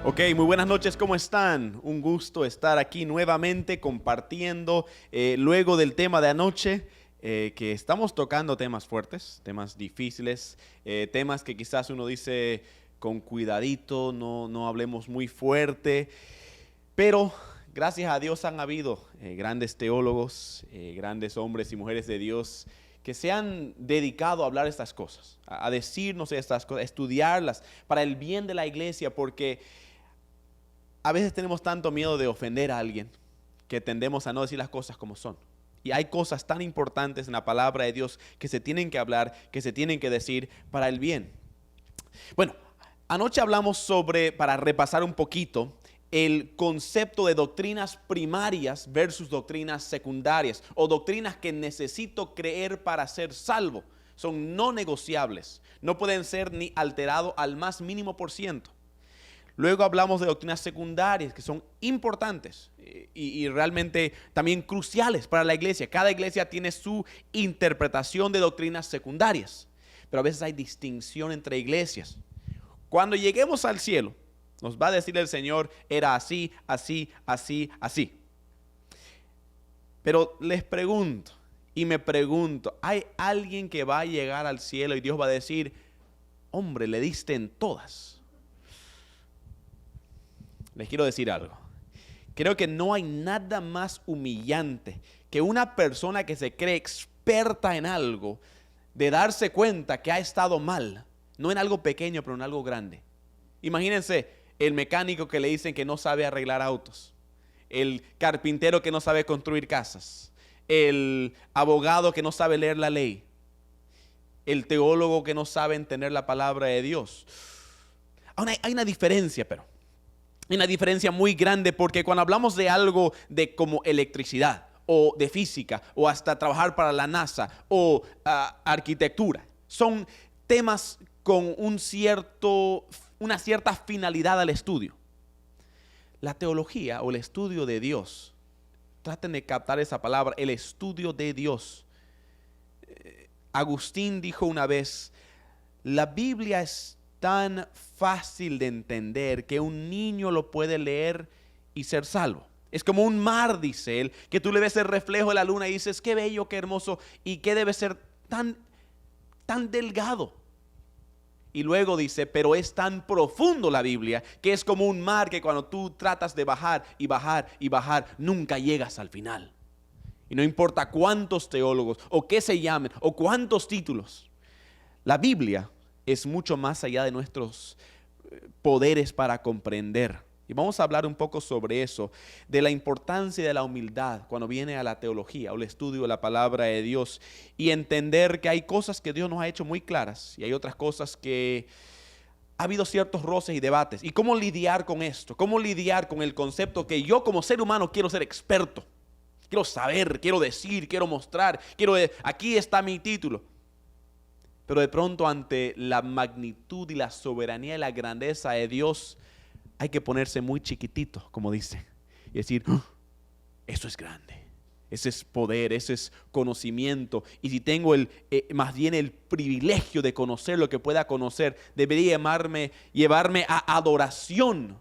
Ok, muy buenas noches, ¿cómo están? Un gusto estar aquí nuevamente compartiendo luego del tema de anoche, que estamos tocando temas fuertes, temas difíciles, temas que quizás uno dice con cuidadito, no hablemos muy fuerte, pero gracias a Dios han habido grandes teólogos, grandes hombres y mujeres de Dios que se han dedicado a hablar estas cosas, a decirnos estas cosas, a estudiarlas para el bien de la iglesia, porque a veces tenemos tanto miedo de ofender a alguien que tendemos a no decir las cosas como son. Y hay cosas tan importantes en la palabra de Dios que se tienen que hablar, que se tienen que decir para el bien. Bueno, anoche hablamos sobre, para repasar un poquito, el concepto de doctrinas primarias versus doctrinas secundarias, o doctrinas que necesito creer para ser salvo. Son no negociables, no pueden ser ni alterados al más mínimo por ciento. Luego hablamos de doctrinas secundarias que son importantes y realmente también cruciales para la iglesia. Cada iglesia tiene su interpretación de doctrinas secundarias, pero a veces hay distinción entre iglesias. Cuando lleguemos al cielo, nos va a decir el Señor, era así, así, así, así. Pero les pregunto y me pregunto, ¿hay alguien que va a llegar al cielo y Dios va a decir, hombre, le diste en todas? Les quiero decir algo. Creo que no hay nada más humillante que una persona que se cree experta en algo, de darse cuenta que ha estado mal, no en algo pequeño, pero en algo grande. Imagínense el mecánico que le dicen que no sabe arreglar autos, el carpintero que no sabe construir casas, el abogado que no sabe leer la ley, el teólogo que no sabe entender la palabra de Dios. Hay una diferencia, pero hay una diferencia muy grande, porque cuando hablamos de algo de como electricidad o de física o hasta trabajar para la NASA o arquitectura, son temas con una cierta finalidad al estudio. La teología o el estudio de Dios, traten de captar esa palabra, el estudio de Dios. Agustín dijo una vez, la Biblia es tan fácil de entender que un niño lo puede leer y ser salvo. Es como un mar, dice él, que tú le ves el reflejo de la luna y dices, qué bello, qué hermoso, y qué debe ser tan delgado. Y luego dice, pero es tan profundo la Biblia, que es como un mar que cuando tú tratas de bajar y bajar y bajar, nunca llegas al final. Y no importa cuántos teólogos, o qué se llamen, o cuántos títulos, la Biblia es mucho más allá de nuestros poderes para comprender. Y vamos a hablar un poco sobre eso, de la importancia de la humildad cuando viene a la teología o el estudio de la palabra de Dios, y entender que hay cosas que Dios nos ha hecho muy claras y hay otras cosas que ha habido ciertos roces y debates. Y cómo lidiar con esto, cómo lidiar con el concepto que yo como ser humano quiero ser experto, quiero saber, quiero decir, quiero mostrar, aquí está mi título. Pero de pronto ante la magnitud y la soberanía y la grandeza de Dios, hay que ponerse muy chiquitito, como dice, y decir, eso es grande, ese es poder, ese es conocimiento. Y si tengo más bien el privilegio de conocer lo que pueda conocer, debería llevarme a adoración,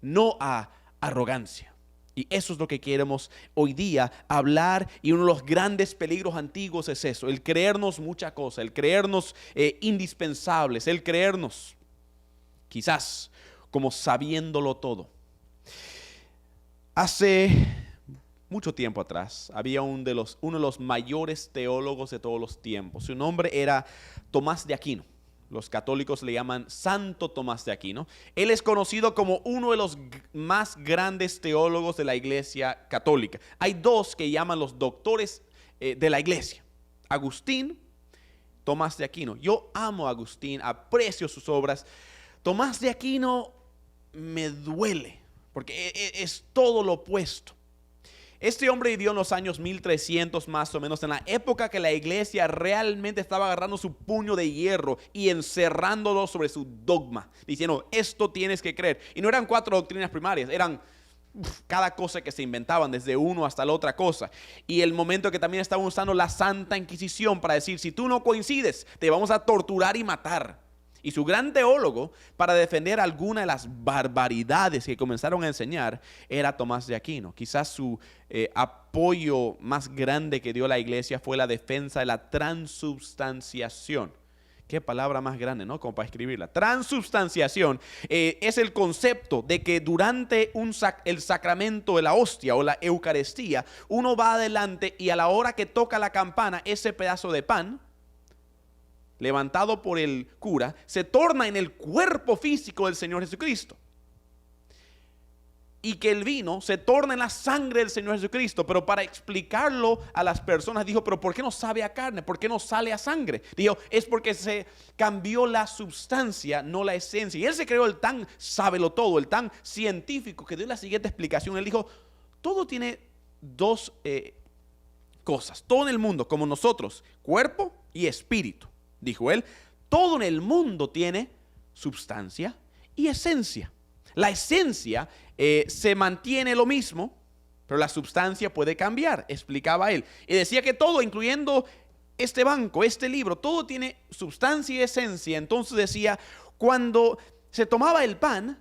no a arrogancia. Y eso es lo que queremos hoy día hablar, y uno de los grandes peligros antiguos es eso, el creernos mucha cosa, el creernos indispensables, el creernos quizás como sabiéndolo todo. Hace mucho tiempo atrás había uno de los mayores teólogos de todos los tiempos. Su nombre era Tomás de Aquino. Los católicos le llaman Santo Tomás de Aquino. Él es conocido como uno de los más grandes teólogos de la iglesia católica. Hay dos que llaman los doctores de la iglesia: Agustín, Tomás de Aquino. Yo amo a Agustín, aprecio sus obras. Tomás de Aquino me duele, porque es todo lo opuesto. Este hombre vivió en los años 1300 más o menos, en la época que la iglesia realmente estaba agarrando su puño de hierro y encerrándolo sobre su dogma, diciendo, esto tienes que creer. Y no eran 4 doctrinas primarias, eran cada cosa que se inventaban, desde uno hasta la otra cosa. Y el momento que también estaban usando la Santa Inquisición para decir, si tú no coincides, te vamos a torturar y matar. Y su gran teólogo, para defender alguna de las barbaridades que comenzaron a enseñar, era Tomás de Aquino. Quizás su apoyo más grande que dio la iglesia fue la defensa de la transubstanciación. Qué palabra más grande, ¿no? Como para escribirla. Transubstanciación es el concepto de que durante el sacramento de la hostia o la Eucaristía, uno va adelante y a la hora que toca la campana, ese pedazo de pan levantado por el cura, se torna en el cuerpo físico del Señor Jesucristo. Y que el vino se torna en la sangre del Señor Jesucristo. Pero para explicarlo a las personas, dijo, pero ¿por qué no sabe a carne? ¿Por qué no sale a sangre? Dijo, es porque se cambió la sustancia, no la esencia. Y él se creó el tan sábelo todo, el tan científico, que dio la siguiente explicación. Él dijo, todo tiene dos cosas. Todo en el mundo, como nosotros, cuerpo y espíritu. Dijo él, todo en el mundo tiene substancia y esencia. La esencia se mantiene lo mismo, pero la substancia puede cambiar, explicaba él. Y decía que todo, incluyendo este banco, este libro, todo tiene substancia y esencia. Entonces decía, cuando se tomaba el pan,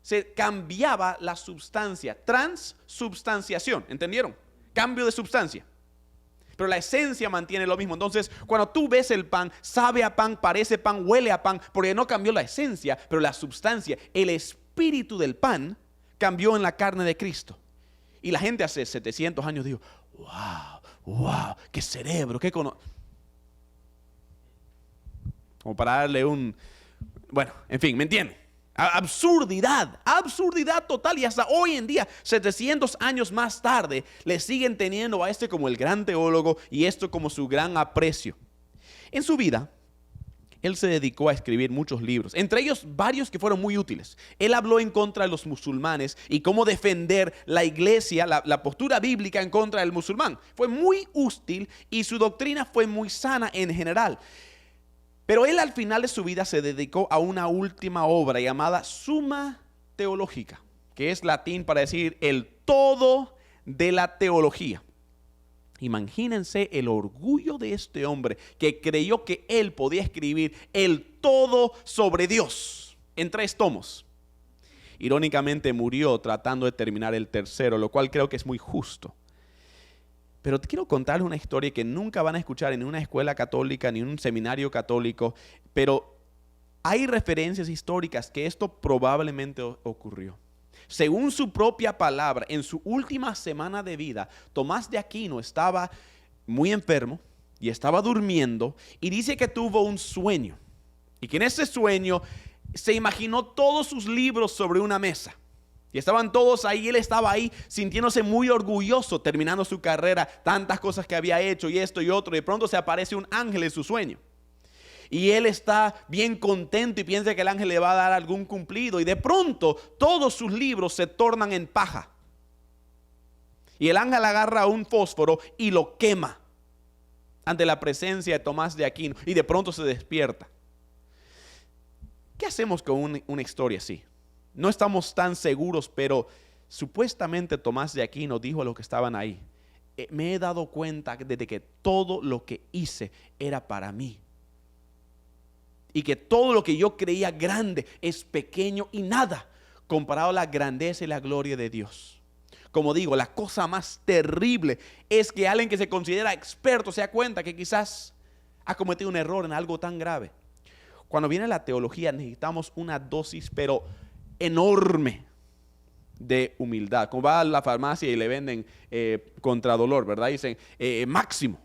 se cambiaba la substancia, transubstanciación, ¿entendieron? Cambio de substancia. Pero la esencia mantiene lo mismo. Entonces, cuando tú ves el pan, sabe a pan, parece pan, huele a pan, porque no cambió la esencia, pero la substancia, el espíritu del pan, cambió en la carne de Cristo. Y la gente hace 700 años dijo, wow, qué cerebro, qué como para darle bueno, en fin, ¿me entienden? Absurdidad total. Y hasta hoy en día, 700 años más tarde, le siguen teniendo a este como el gran teólogo y esto como su gran aprecio. En su vida, él se dedicó a escribir muchos libros, entre ellos varios que fueron muy útiles. Él habló en contra de los musulmanes y cómo defender la iglesia, la postura bíblica en contra del musulmán. Fue muy útil y su doctrina fue muy sana en general. Pero él al final de su vida se dedicó a una última obra llamada Summa Theologica, que es latín para decir el todo de la teología. Imagínense el orgullo de este hombre que creyó que él podía escribir el todo sobre Dios en 3 tomos. Irónicamente murió tratando de terminar el tercero, lo cual creo que es muy justo. Pero quiero contarles una historia que nunca van a escuchar en una escuela católica ni en un seminario católico, pero hay referencias históricas que esto probablemente ocurrió. Según su propia palabra, en su última semana de vida, Tomás de Aquino estaba muy enfermo y estaba durmiendo y dice que tuvo un sueño y que en ese sueño se imaginó todos sus libros sobre una mesa. Y estaban todos ahí, él estaba ahí sintiéndose muy orgulloso, terminando su carrera, tantas cosas que había hecho y esto y otro. Y de pronto se aparece un ángel en su sueño. Y él está bien contento y piensa que el ángel le va a dar algún cumplido. Y de pronto todos sus libros se tornan en paja. Y el ángel agarra un fósforo y lo quema ante la presencia de Tomás de Aquino. Y de pronto se despierta. ¿Qué hacemos con una historia así? No estamos tan seguros, pero supuestamente Tomás de Aquino dijo a los que estaban ahí, me he dado cuenta de que todo lo que hice era para mí. Y que todo lo que yo creía grande es pequeño y nada comparado a la grandeza y la gloria de Dios. Como digo, la cosa más terrible es que alguien que se considera experto se da cuenta que quizás ha cometido un error en algo tan grave. Cuando viene la teología necesitamos una dosis, pero enorme de humildad. Como va a la farmacia y le venden contra dolor, ¿verdad? Dicen máximo,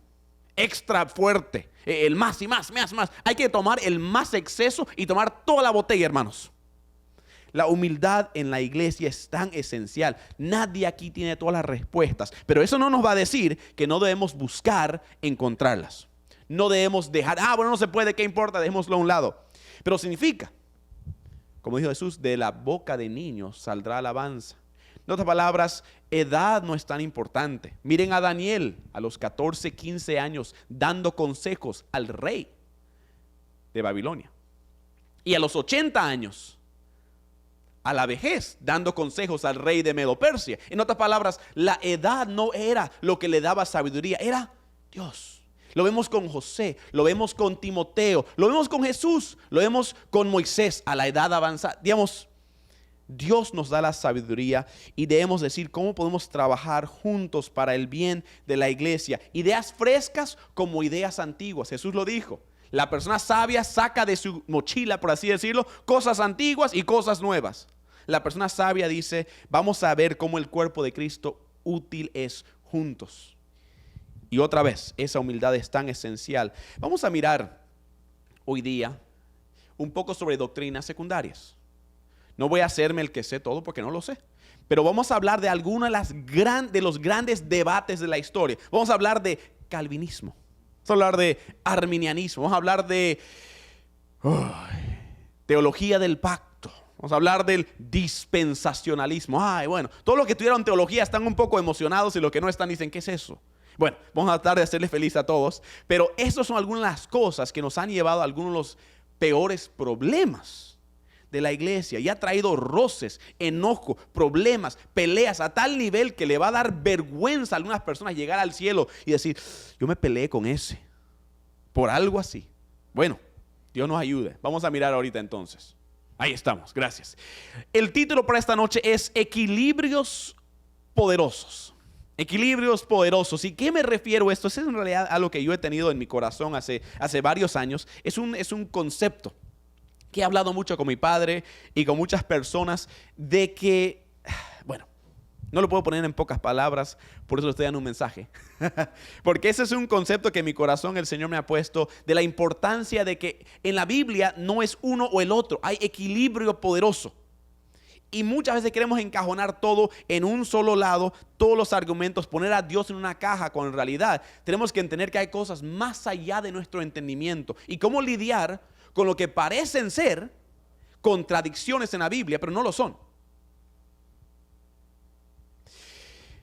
extra fuerte, el más y más. Hay que tomar el más exceso y tomar toda la botella, hermanos. La humildad en la iglesia es tan esencial. Nadie aquí tiene todas las respuestas, pero eso no nos va a decir que no debemos buscar encontrarlas. No debemos dejar, bueno, no se puede, ¿qué importa? Dejémoslo a un lado. Pero significa, como dijo Jesús, de la boca de niños saldrá alabanza. En otras palabras, edad no es tan importante. Miren a Daniel a los 14, 15 años dando consejos al rey de Babilonia. Y a los 80 años, a la vejez, dando consejos al rey de Medo-Persia. En otras palabras, la edad no era lo que le daba sabiduría, era Dios. Lo vemos con José, lo vemos con Timoteo, lo vemos con Jesús, lo vemos con Moisés a la edad avanzada. Digamos, Dios nos da la sabiduría y debemos decir cómo podemos trabajar juntos para el bien de la iglesia. Ideas frescas como ideas antiguas. Jesús lo dijo. La persona sabia saca de su mochila, por así decirlo, cosas antiguas y cosas nuevas. La persona sabia dice, vamos a ver cómo el cuerpo de Cristo útil es juntos. Y otra vez, esa humildad es tan esencial. Vamos a mirar hoy día un poco sobre doctrinas secundarias. No voy a hacerme el que sé todo porque no lo sé. Pero vamos a hablar de algunos de los grandes debates de la historia. Vamos a hablar de calvinismo. Vamos a hablar de arminianismo. Vamos a hablar de teología del pacto. Vamos a hablar del dispensacionalismo. Bueno, todos los que tuvieron teología están un poco emocionados y los que no están dicen, ¿qué es eso? Bueno, vamos a tratar de hacerles feliz a todos, pero estas son algunas de las cosas que nos han llevado a algunos de los peores problemas de la iglesia y ha traído roces, enojo, problemas, peleas a tal nivel que le va a dar vergüenza a algunas personas llegar al cielo y decir, yo me peleé con ese, por algo así. Bueno, Dios nos ayude. Vamos a mirar ahorita entonces. Ahí estamos, gracias. El título para esta noche es Equilibrios Poderosos. Equilibrios poderosos. ¿Y qué me refiero a esto? Es en realidad algo que yo he tenido en mi corazón hace varios años. Es un concepto que he hablado mucho con mi padre y con muchas personas de que, bueno, no lo puedo poner en pocas palabras, por eso le estoy dando un mensaje. Porque ese es un concepto que en mi corazón el Señor me ha puesto de la importancia de que en la Biblia no es uno o el otro, hay equilibrio poderoso. Y muchas veces queremos encajonar todo en un solo lado, todos los argumentos, poner a Dios en una caja, cuando en realidad tenemos que entender que hay cosas más allá de nuestro entendimiento. Y cómo lidiar con lo que parecen ser contradicciones en la Biblia, pero no lo son.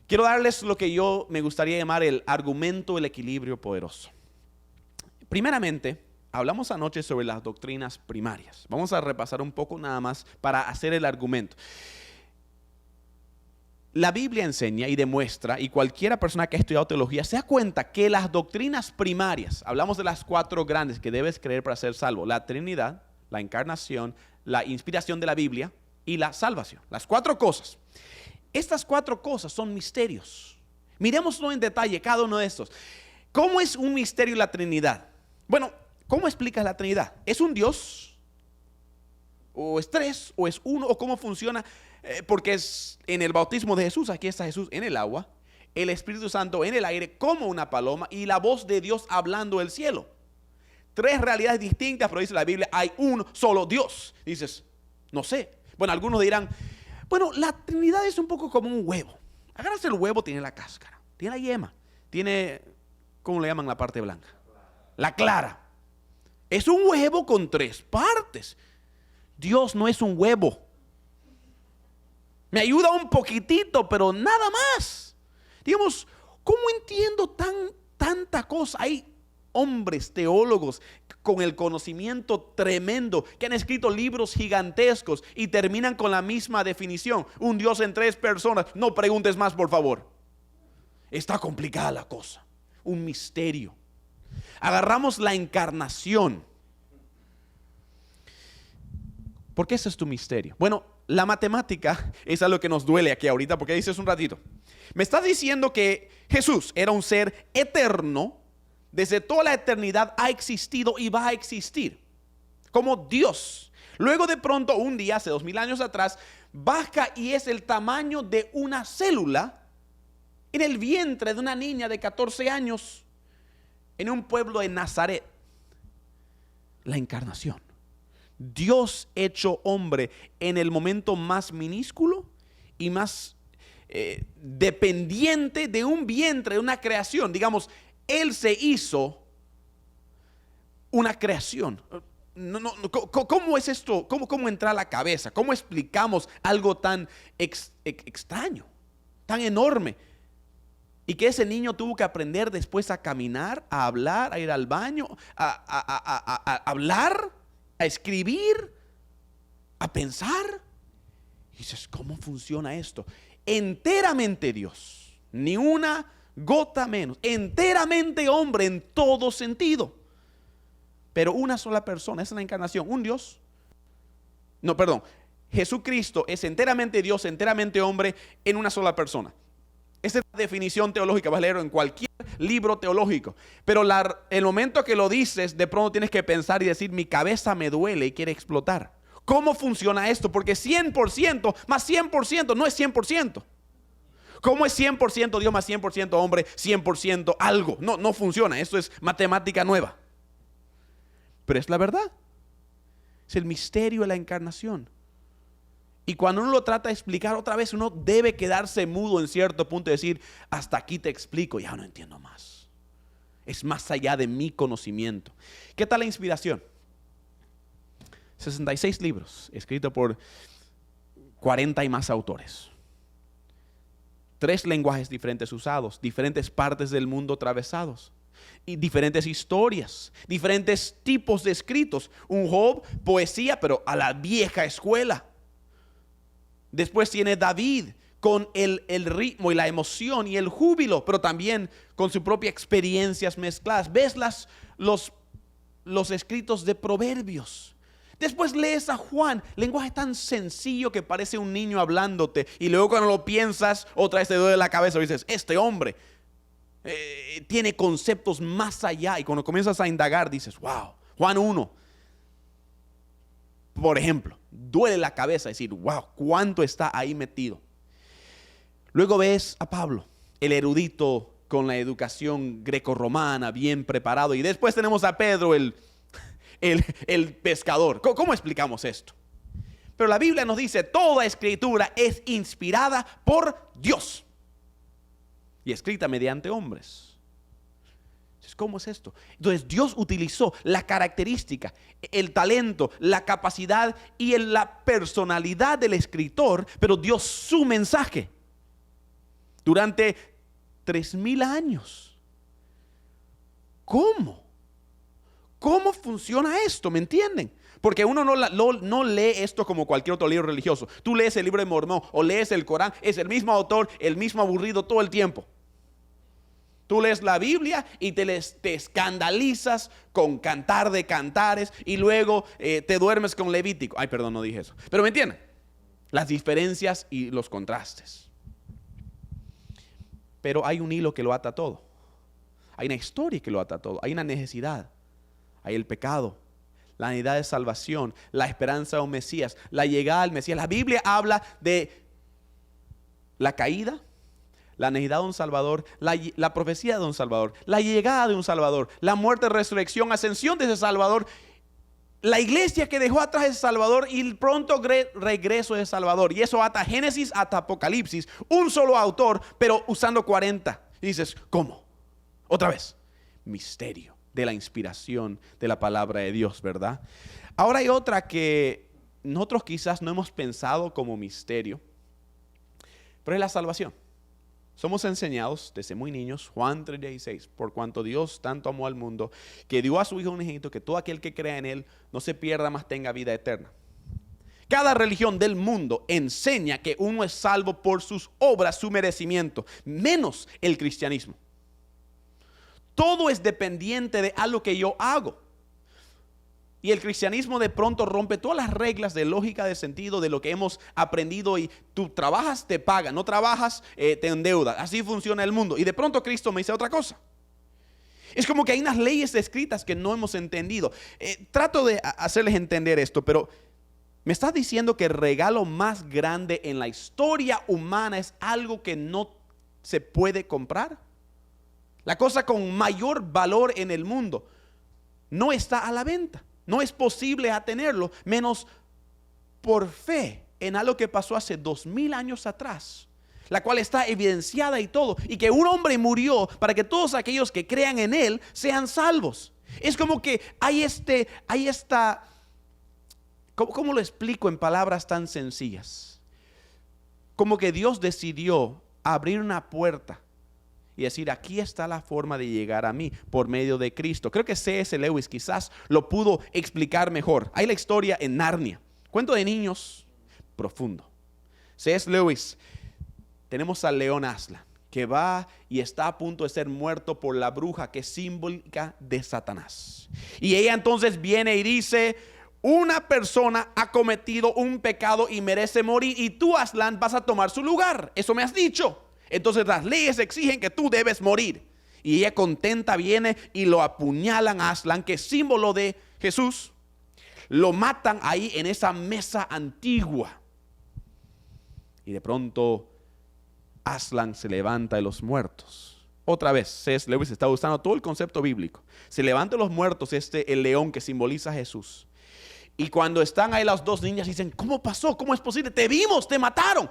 Quiero darles lo que yo me gustaría llamar el argumento del equilibrio poderoso. Primeramente, hablamos anoche sobre las doctrinas primarias. Vamos a repasar un poco nada más para hacer el argumento. La Biblia enseña y demuestra, y cualquiera persona que ha estudiado teología se da cuenta que las doctrinas primarias, hablamos de las 4 grandes que debes creer para ser salvo: la Trinidad, la encarnación, la inspiración de la Biblia y la salvación. Las 4 cosas. Estas 4 cosas son misterios. Miremoslo en detalle cada uno de estos. ¿Cómo es un misterio la Trinidad? Bueno, ¿cómo explicas la Trinidad? ¿Es un Dios? ¿O es 3? ¿O es 1? ¿O cómo funciona? Porque es en el bautismo de Jesús, aquí está Jesús en el agua, el Espíritu Santo en el aire como una paloma y la voz de Dios hablando del cielo. 3 realidades distintas, pero dice la Biblia, hay un solo Dios. Dices, no sé. Bueno, algunos dirán, bueno, la Trinidad es un poco como un huevo. Agarras el huevo, tiene la cáscara, tiene la yema, tiene, ¿cómo le llaman la parte blanca? La clara. Es un huevo con 3 partes. Dios no es un huevo. Me ayuda un poquitito, pero nada más. Digamos, ¿cómo entiendo tanta cosa? Hay hombres teólogos con el conocimiento tremendo que han escrito libros gigantescos y terminan con la misma definición: un Dios en 3 personas. No preguntes más, por favor. Está complicada la cosa. Un misterio. Agarramos la encarnación. ¿Por qué ese es tu misterio? Bueno, la matemática es algo que nos duele aquí ahorita, porque dices un ratito, me estás diciendo que Jesús era un ser eterno, desde toda la eternidad ha existido y va a existir como Dios. Luego de pronto un día, hace 2000 años atrás, baja y es el tamaño de una célula en el vientre de una niña de 14 años en un pueblo de Nazaret. La encarnación. Dios hecho hombre en el momento más minúsculo y más dependiente de un vientre, de una creación. Digamos, Él se hizo una creación. ¿Cómo es esto? ¿Cómo entra a la cabeza? ¿Cómo explicamos algo tan extraño, tan enorme? Y que ese niño tuvo que aprender después a caminar, a hablar, a ir al baño, a hablar, a escribir, a pensar. Y dices, ¿cómo funciona esto? Enteramente Dios. Ni una gota menos, enteramente hombre en todo sentido. Pero una sola persona, esa es la encarnación, un Dios. No, perdón, Jesucristo es enteramente Dios, enteramente hombre en una sola persona. Esa es la definición teológica, vas a leerlo en cualquier libro teológico. Pero el momento que lo dices, de pronto tienes que pensar y decir, mi cabeza me duele y quiere explotar. ¿Cómo funciona esto? Porque 100% más 100% no es 100%. ¿Cómo es 100% Dios más 100% hombre, 100% algo? No funciona, esto es matemática nueva. Pero es la verdad. Es el misterio de la encarnación. Y cuando uno lo trata de explicar otra vez, uno debe quedarse mudo en cierto punto y decir, hasta aquí te explico, ya no entiendo más. Es más allá de mi conocimiento. ¿Qué tal la inspiración? 66 libros, escritos por 40 y más autores. 3 lenguajes diferentes usados, diferentes partes del mundo atravesados. Y diferentes historias, diferentes tipos de escritos. Un Job, poesía, pero a la vieja escuela. Después tiene David con el ritmo y la emoción y el júbilo, pero también con sus propias experiencias mezcladas. Ves los escritos de Proverbios. Después lees a Juan, lenguaje tan sencillo que parece un niño hablándote. Y luego cuando lo piensas, otra vez te duele la cabeza y dices, este hombre tiene conceptos más allá. Y cuando comienzas a indagar dices, wow, Juan 1. Por ejemplo, duele la cabeza decir, wow, cuánto está ahí metido. Luego ves a Pablo, el erudito con la educación grecorromana, bien preparado. Y después tenemos a Pedro, el pescador. ¿Cómo explicamos esto? Pero la Biblia nos dice, toda escritura es inspirada por Dios y escrita mediante hombres. ¿Cómo es esto? Entonces Dios utilizó la característica, el talento, la capacidad y la personalidad del escritor, pero dio su mensaje durante 3000 años. ¿Cómo? ¿Cómo funciona esto? ¿Me entienden? Porque uno no lee esto como cualquier otro libro religioso. Tú lees el libro de Mormón o lees el Corán, es el mismo autor, el mismo aburrido todo el tiempo. Tú lees la Biblia y te escandalizas con Cantar de Cantares y luego te duermes con Levítico. Ay, perdón, no dije eso. Pero me entienden, las diferencias y los contrastes. Pero hay un hilo que lo ata todo. Hay una historia que lo ata todo. Hay una necesidad. Hay el pecado, la necesidad de salvación, la esperanza de un Mesías, la llegada del Mesías. La Biblia habla de la caída, la necesidad de un Salvador, la profecía de un Salvador, la llegada de un Salvador, la muerte, resurrección, ascensión de ese Salvador, la iglesia que dejó atrás ese Salvador y el pronto regreso de ese Salvador. Y eso ata Génesis hasta Apocalipsis, un solo autor, pero usando 40. Y dices, ¿cómo? Otra vez, misterio de la inspiración de la palabra de Dios, ¿verdad? Ahora hay otra que nosotros quizás no hemos pensado como misterio, pero es la salvación. Somos enseñados desde muy niños, Juan 3:16, por cuanto Dios tanto amó al mundo, que dio a su Hijo unigénito, que todo aquel que crea en Él no se pierda, mas tenga vida eterna. Cada religión del mundo enseña que uno es salvo por sus obras, su merecimiento, menos el cristianismo. Todo es dependiente de algo que yo hago. Y el cristianismo de pronto rompe todas las reglas de lógica, de sentido, de lo que hemos aprendido. Y tú trabajas, te pagan, no trabajas, te endeudas. Así funciona el mundo. Y de pronto Cristo me dice otra cosa. Es como que hay unas leyes escritas que no hemos entendido. Trato de hacerles entender esto, pero me estás diciendo que el regalo más grande en la historia humana es algo que no se puede comprar. La cosa con mayor valor en el mundo no está a la venta. No es posible tenerlo, menos por fe en algo que pasó hace 2000 años atrás, la cual está evidenciada y todo, y que un hombre murió para que todos aquellos que crean en él sean salvos. Es como que hay esta, ¿cómo lo explico en palabras tan sencillas? Como que Dios decidió abrir una puerta y decir, aquí está la forma de llegar a mí por medio de Cristo. Creo que C.S. Lewis quizás lo pudo explicar mejor. Hay la historia en Narnia, cuento de niños profundo. C.S. Lewis, tenemos al león Aslan, que va y está a punto de ser muerto por la bruja, que es simbólica de Satanás. Y ella entonces viene y dice: una persona ha cometido un pecado y merece morir, y tú, Aslan, vas a tomar su lugar. Eso me has dicho. Entonces las leyes exigen que tú debes morir. Y ella contenta viene y lo apuñalan a Aslan, que es símbolo de Jesús. Lo matan ahí en esa mesa antigua. Y de pronto Aslan se levanta de los muertos. Otra vez, C.S. Lewis está usando todo el concepto bíblico. Se levanta de los muertos el león que simboliza a Jesús. Y cuando están ahí las dos niñas dicen: ¿cómo pasó? ¿Cómo es posible? Te vimos, te mataron.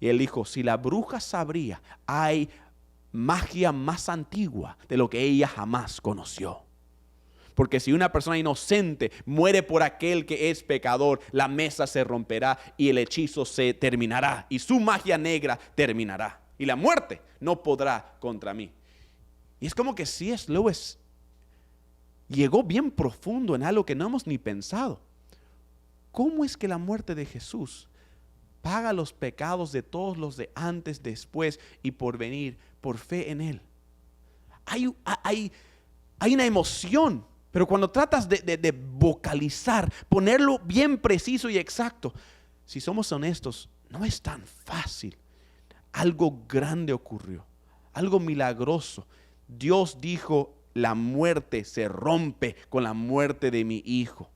Y él dijo: si la bruja sabría, hay magia más antigua de lo que ella jamás conoció. Porque si una persona inocente muere por aquel que es pecador, la mesa se romperá y el hechizo se terminará y su magia negra terminará. Y la muerte no podrá contra mí. Y es como que C.S. Lewis llegó bien profundo en algo que no hemos ni pensado. ¿Cómo es que la muerte de Jesús paga los pecados de todos los de antes, después y por venir, por fe en Él? Hay una emoción, pero cuando tratas de vocalizar, ponerlo bien preciso y exacto, si somos honestos, no es tan fácil. Algo grande ocurrió, algo milagroso. Dios dijo: la muerte se rompe con la muerte de mi hijo.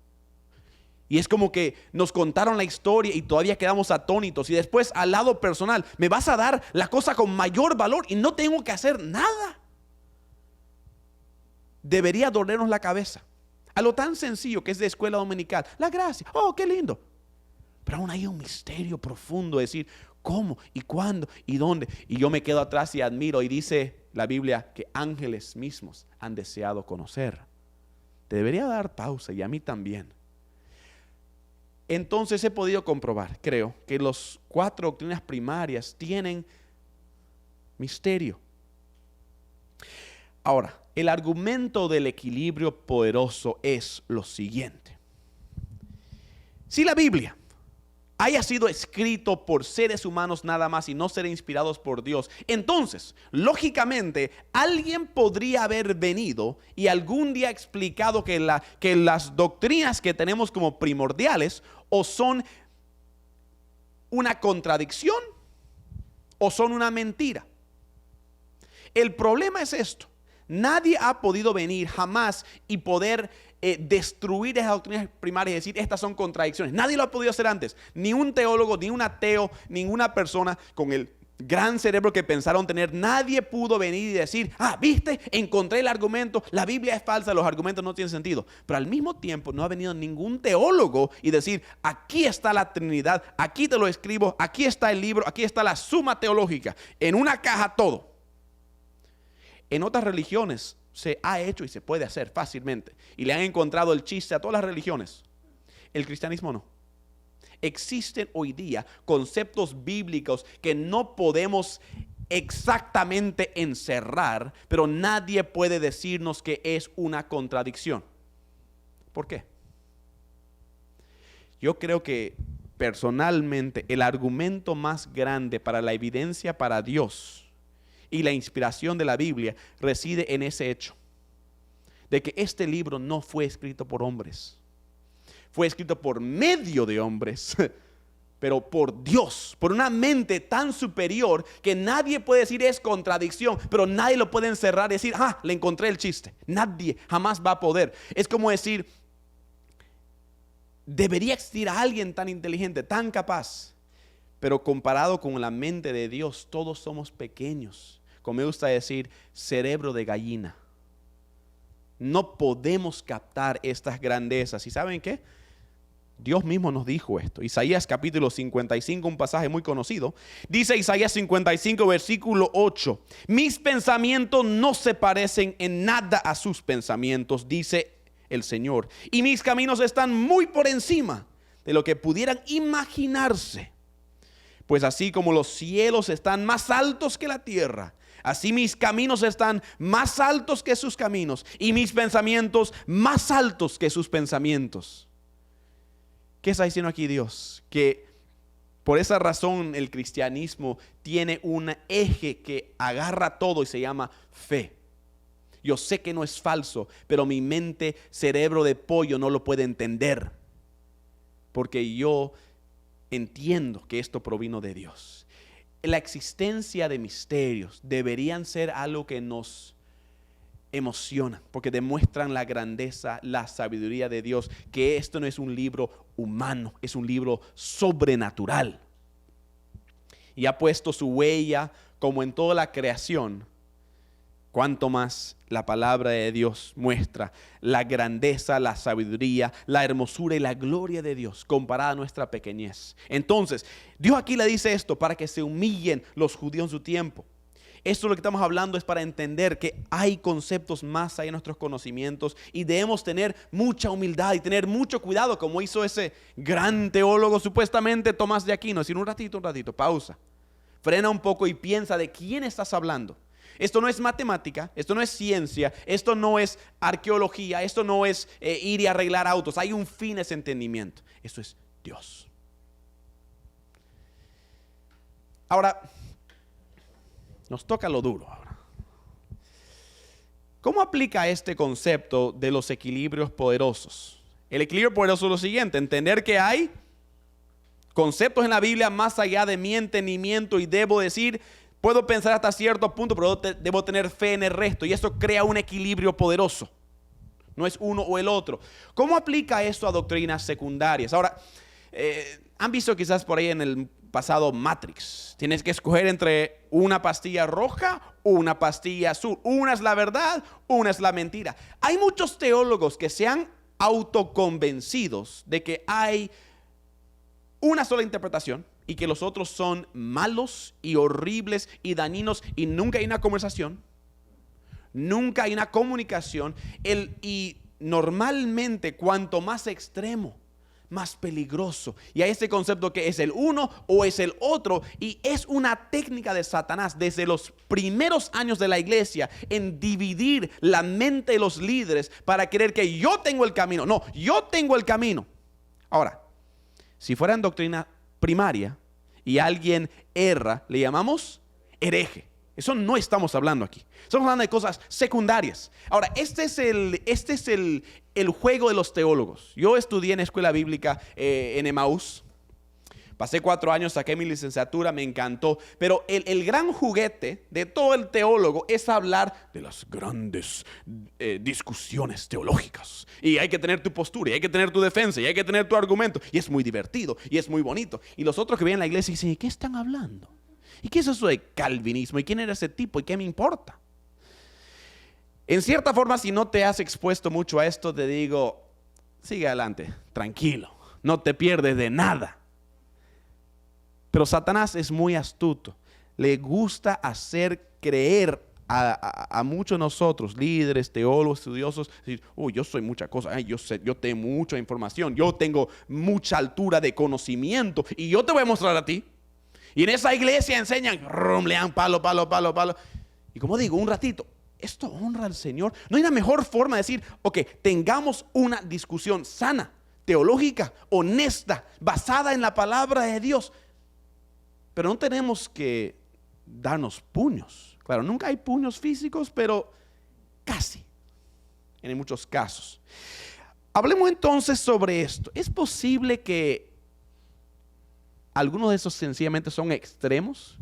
Y es como que nos contaron la historia y todavía quedamos atónitos. Y después, al lado personal, me vas a dar la cosa con mayor valor y no tengo que hacer nada. Debería dolernos la cabeza. A lo tan sencillo que es de escuela dominical. La gracia, oh, qué lindo. Pero aún hay un misterio profundo, decir cómo y cuándo y dónde. Y yo me quedo atrás y admiro, y dice la Biblia que ángeles mismos han deseado conocer. Te debería dar pausa, y a mí también. Entonces he podido comprobar, creo, que las 4 doctrinas primarias tienen misterio. Ahora, el argumento del equilibrio poderoso es lo siguiente. Si la Biblia haya sido escrito por seres humanos nada más y no ser inspirados por Dios, entonces, lógicamente, alguien podría haber venido y algún día explicado que las doctrinas que tenemos como primordiales o son una contradicción o son una mentira. El problema es esto: nadie ha podido venir jamás y poder destruir esas doctrinas primarias y decir estas son contradicciones. Nadie lo ha podido hacer antes. Ni un teólogo, ni un ateo, ninguna persona con el gran cerebro que pensaron tener. Nadie pudo venir y decir: viste, encontré el argumento, la Biblia es falsa, los argumentos no tienen sentido. Pero al mismo tiempo no ha venido ningún teólogo y decir: aquí está la Trinidad, aquí te lo escribo, aquí está el libro, aquí está la suma teológica, en una caja todo. En otras religiones se ha hecho y se puede hacer fácilmente, y le han encontrado el chiste a todas las religiones. El cristianismo no. Existen hoy día conceptos bíblicos que no podemos exactamente encerrar, pero nadie puede decirnos que es una contradicción. ¿Por qué? Yo creo que personalmente el argumento más grande para la evidencia para Dios y la inspiración de la Biblia reside en ese hecho de que este libro no fue escrito por hombres, fue escrito por medio de hombres, pero por Dios, por una mente tan superior que nadie puede decir es contradicción, pero nadie lo puede encerrar y decir: le encontré el chiste. Nadie jamás va a poder. Es como decir: debería existir alguien tan inteligente, tan capaz, pero comparado con la mente de Dios, todos somos pequeños. Como me gusta decir, cerebro de gallina. No podemos captar estas grandezas. ¿Y saben qué? Dios mismo nos dijo esto. Isaías capítulo 55, un pasaje muy conocido. Dice Isaías 55, versículo 8: mis pensamientos no se parecen en nada a sus pensamientos, dice el Señor. Y mis caminos están muy por encima de lo que pudieran imaginarse. Pues así como los cielos están más altos que la tierra, así mis caminos están más altos que sus caminos, y mis pensamientos más altos que sus pensamientos. ¿Qué está diciendo aquí Dios? Que Por esa razón el cristianismo tiene un eje que agarra todo y se llama fe. Yo sé que no es falso, pero mi mente, cerebro de pollo, no lo puede entender. Porque yo entiendo que esto provino de Dios. La existencia de misterios deberían ser algo que nos emociona, porque demuestran la grandeza, la sabiduría de Dios, que esto no es un libro humano, es un libro sobrenatural. Y ha puesto su huella como en toda la creación. Cuanto más la palabra de Dios muestra la grandeza, la sabiduría, la hermosura y la gloria de Dios comparada a nuestra pequeñez. Entonces, Dios aquí le dice esto para que se humillen los judíos en su tiempo. Esto lo que estamos hablando es para entender que hay conceptos más allá de nuestros conocimientos y debemos tener mucha humildad y tener mucho cuidado, como hizo ese gran teólogo supuestamente Tomás de Aquino. Decir un ratito, pausa. Frena un poco y piensa de quién estás hablando. Esto no es matemática, esto no es ciencia, esto no es arqueología, esto no es ir y arreglar autos. Hay un fin a ese entendimiento. Eso es Dios. Ahora, nos toca lo duro ahora. ¿Cómo aplica este concepto de los equilibrios poderosos? El equilibrio poderoso es lo siguiente: entender que hay conceptos en la Biblia más allá de mi entendimiento y debo decir, puedo pensar hasta cierto punto, pero debo tener fe en el resto, y eso crea un equilibrio poderoso. No es uno o el otro. ¿Cómo aplica esto a doctrinas secundarias? Ahora, han visto quizás por ahí en el pasado Matrix. Tienes que escoger entre una pastilla roja o una pastilla azul. Una es la verdad, una es la mentira. Hay muchos teólogos que se han autoconvencidos de que hay una sola interpretación y que los otros son malos y horribles y dañinos, y nunca hay una conversación, nunca hay una comunicación. Y normalmente cuanto más extremo, más peligroso. Y hay este concepto que es el uno o es el otro, y es una técnica de Satanás desde los primeros años de la iglesia en dividir la mente de los líderes para creer que yo tengo el camino. No, yo tengo el camino. Ahora, si fuera en doctrina primaria y alguien erra, le llamamos hereje. Eso no estamos hablando aquí. Estamos hablando de cosas secundarias. Ahora, este es el juego de los teólogos. Yo estudié en escuela bíblica en Emaús. Pasé 4 años, saqué mi licenciatura, me encantó. Pero el gran juguete de todo el teólogo es hablar de las grandes discusiones teológicas. Y hay que tener tu postura, y hay que tener tu defensa, y hay que tener tu argumento. Y es muy divertido, y es muy bonito. Y los otros que vienen a la iglesia dicen, ¿y qué están hablando? ¿Y qué es eso de calvinismo? ¿Y quién era ese tipo? ¿Y qué me importa? En cierta forma, si no te has expuesto mucho a esto, te digo, sigue adelante, tranquilo, no te pierdes de nada. Pero Satanás es muy astuto. Le gusta hacer creer a muchos de nosotros, líderes, teólogos, estudiosos, decir, yo soy mucha cosa, yo sé, yo tengo mucha información, yo tengo mucha altura de conocimiento y yo te voy a mostrar a ti. Y en esa iglesia enseñan, le dan palo. Y como digo, un ratito, esto honra al Señor. No hay una mejor forma de decir, ok, tengamos una discusión sana, teológica, honesta, basada en la palabra de Dios. Pero no tenemos que darnos puños. Claro, nunca hay puños físicos, pero casi, en muchos casos. Hablemos entonces sobre esto. ¿Es posible que algunos de esos sencillamente son extremos,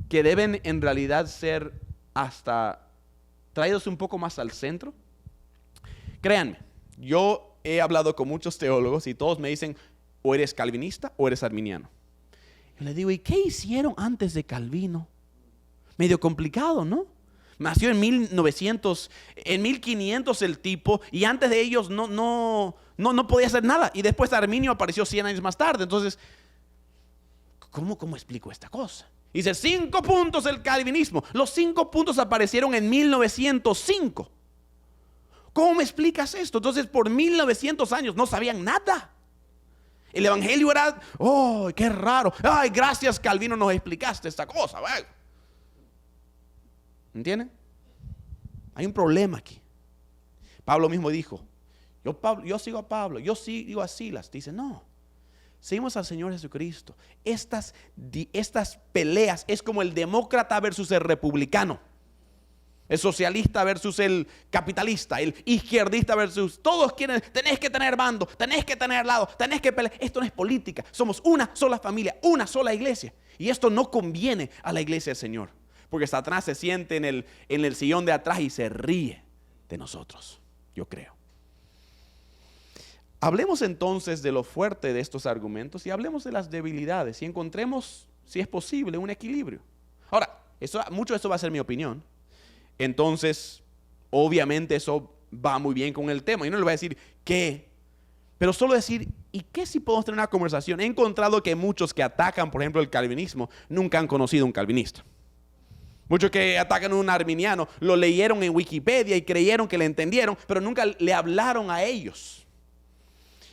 que deben en realidad ser hasta traídos un poco más al centro? Créanme, yo he hablado con muchos teólogos y todos me dicen, o eres calvinista o eres arminiano. Yo le digo, ¿y qué hicieron antes de Calvino? Medio complicado, ¿no? Nació en 1500 el tipo, y antes de ellos no podía hacer nada. Y después Arminio apareció 100 años más tarde. Entonces, ¿cómo explico esta cosa? Dice 5 puntos el calvinismo. Los 5 puntos aparecieron en 1905. ¿Cómo me explicas esto? Entonces, por 1900 años no sabían nada. El evangelio era, qué raro. Ay, gracias Calvino nos explicaste esta cosa. ¿Entienden? Hay un problema aquí. Pablo mismo dijo, yo sigo a Pablo, yo sigo a Silas. Dice, no. seguimos al Señor Jesucristo. Estas peleas es como el demócrata versus el republicano. El socialista versus el capitalista, el izquierdista versus... Todos quieren, tenés que tener bando, tenés que tener lado, tenés que pelear. Esto no es política, somos una sola familia, una sola iglesia. Y esto no conviene a la iglesia del Señor. Porque Satanás se siente en el sillón de atrás y se ríe de nosotros, yo creo. Hablemos entonces de lo fuerte de estos argumentos y hablemos de las debilidades y encontremos, si es posible, un equilibrio. Ahora, mucho de esto va a ser mi opinión. Entonces, obviamente eso va muy bien con el tema. Y no le voy a decir qué, pero solo decir, ¿y qué si podemos tener una conversación? He encontrado que muchos que atacan, por ejemplo, el calvinismo, nunca han conocido un calvinista. Muchos que atacan a un arminiano, lo leyeron en Wikipedia y creyeron que le entendieron, pero nunca le hablaron a ellos.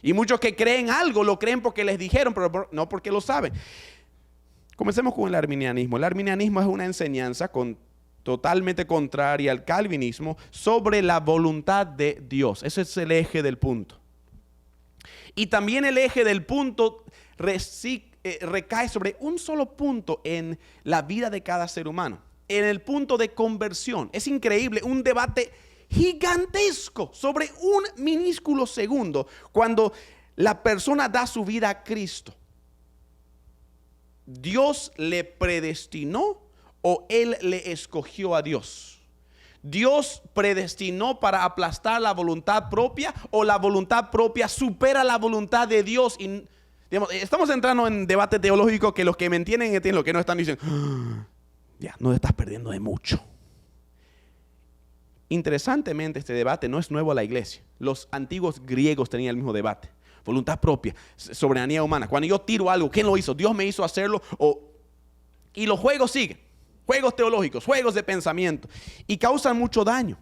Y muchos que creen algo, lo creen porque les dijeron, pero no porque lo saben. Comencemos con el arminianismo. El arminianismo es una enseñanza totalmente contraria al calvinismo sobre la voluntad de Dios. Ese es el eje del punto. Y también el eje del punto recae sobre un solo punto en la vida de cada ser humano. En el punto de conversión. Es increíble, un debate gigantesco sobre un minúsculo segundo cuando la persona da su vida a Cristo. ¿Dios le predestinó o él le escogió a Dios? ¿Dios predestinó para aplastar la voluntad propia o la voluntad propia supera la voluntad de Dios? Y, digamos, estamos entrando en debate teológico que los que me entienden, lo que no están diciendo, ya, no te estás perdiendo de mucho. Interesantemente, este debate no es nuevo a la iglesia. Los antiguos griegos tenían el mismo debate. Voluntad propia, soberanía humana. Cuando yo tiro algo, ¿quién lo hizo? ¿Dios me hizo hacerlo? Y los juegos siguen. Juegos teológicos, juegos de pensamiento. Y causan mucho daño.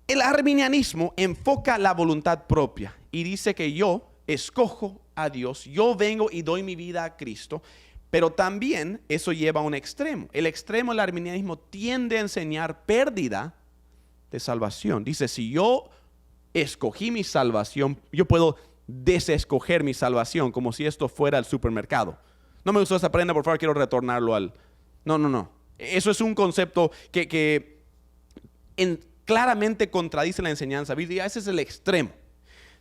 El arminianismo enfoca la voluntad propia. Y dice que yo escojo a Dios. Yo vengo y doy mi vida a Cristo. Pero también eso lleva a un extremo. El extremo del arminianismo tiende a enseñar pérdida de salvación. Dice, si yo escogí mi salvación, yo puedo desescoger mi salvación como si esto fuera el supermercado. No me gustó esa prenda, por favor, quiero retornarlo al... No. Eso es un concepto que claramente contradice la enseñanza bíblica. Ese es el extremo.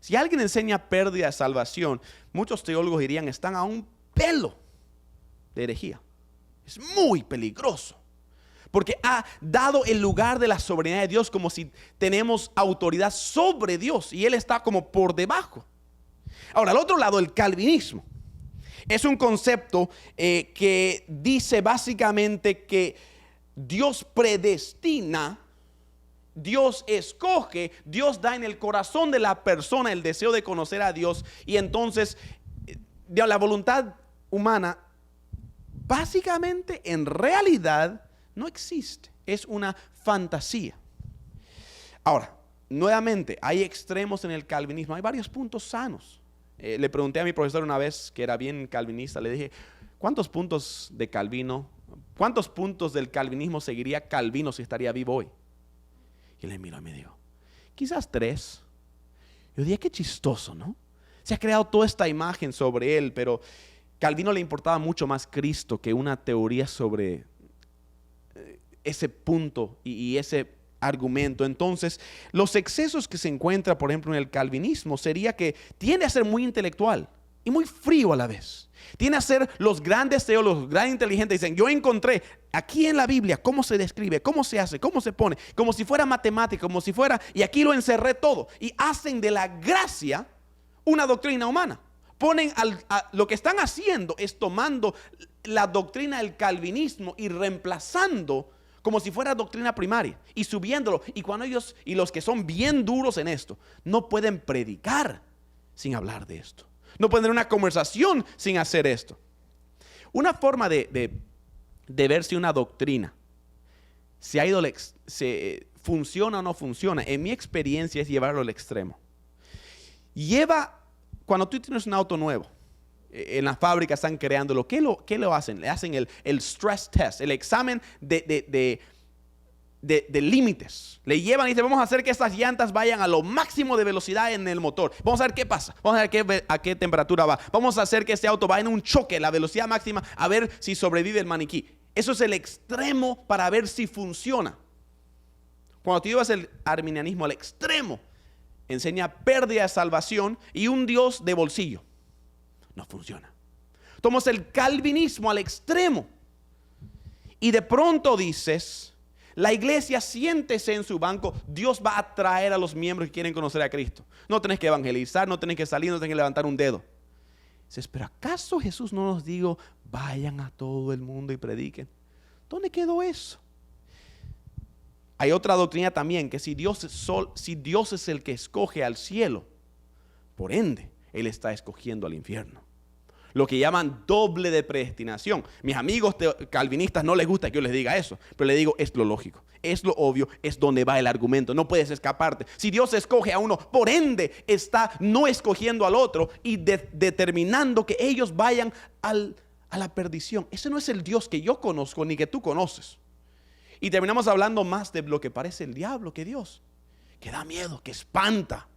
Si alguien enseña pérdida de salvación, muchos teólogos dirían, están a un pelo de herejía. Es muy peligroso porque ha dado el lugar de la soberanía de Dios como si tenemos autoridad sobre Dios y Él está como por debajo. Ahora, al otro lado, el calvinismo es un concepto que dice básicamente que Dios predestina, Dios escoge, Dios da en el corazón de la persona el deseo de conocer a Dios y entonces la voluntad humana básicamente, en realidad, no existe. Es una fantasía. Ahora, nuevamente, hay extremos en el calvinismo. Hay varios puntos sanos. Le pregunté a mi profesor una vez, que era bien calvinista, le dije, ¿cuántos puntos del calvinismo seguiría Calvino si estaría vivo hoy? Y él me miró y me dijo, quizás 3. Yo dije, qué chistoso, ¿no? Se ha creado toda esta imagen sobre él, pero Calvino le importaba mucho más Cristo que una teoría sobre ese punto y ese argumento. Entonces, los excesos que se encuentra, por ejemplo, en el calvinismo sería que tiende a ser muy intelectual y muy frío a la vez. Tiende a ser los grandes teólogos, grandes inteligentes, dicen, yo encontré aquí en la Biblia cómo se describe, cómo se hace, cómo se pone, como si fuera matemática, como si fuera, y aquí lo encerré todo. Y hacen de la gracia una doctrina humana. Lo que están haciendo es tomando la doctrina del calvinismo y reemplazando como si fuera doctrina primaria y subiéndolo. Y cuando ellos, y los que son bien duros en esto, no pueden predicar sin hablar de esto. No pueden tener una conversación sin hacer esto. Una forma de ver si una doctrina funciona o no funciona, en mi experiencia, es llevarlo al extremo. Cuando tú tienes un auto nuevo, en la fábrica están creándolo, ¿qué lo hacen? Le hacen el stress test, el examen de de límites. Le llevan y dicen, vamos a hacer que estas llantas vayan a lo máximo de velocidad en el motor. Vamos a ver qué pasa. Vamos a ver a qué temperatura va. Vamos a hacer que este auto vaya en un choque, la velocidad máxima, a ver si sobrevive el maniquí. Eso es el extremo para ver si funciona. Cuando tú llevas el arminianismo al extremo, enseña pérdida de salvación y un Dios de bolsillo. No funciona. Tomas el calvinismo al extremo y de pronto dices, la iglesia, siéntese en su banco, Dios va a traer a los miembros que quieren conocer a Cristo. No tenés que evangelizar, no tenés que salir, no tenés que levantar un dedo. Dices, pero ¿acaso Jesús no nos dijo, vayan a todo el mundo y prediquen? ¿Dónde quedó eso? Hay otra doctrina también, que si Dios es el que escoge al cielo, por ende, Él está escogiendo al infierno. Lo que llaman doble de predestinación. Mis amigos calvinistas no les gusta que yo les diga eso, pero les digo, es lo lógico, es lo obvio, es donde va el argumento, no puedes escaparte. Si Dios escoge a uno, por ende está no escogiendo al otro y determinando que ellos vayan a la perdición. Ese no es el Dios que yo conozco ni que tú conoces. Y terminamos hablando más de lo que parece el diablo que Dios, que da miedo, que espanta.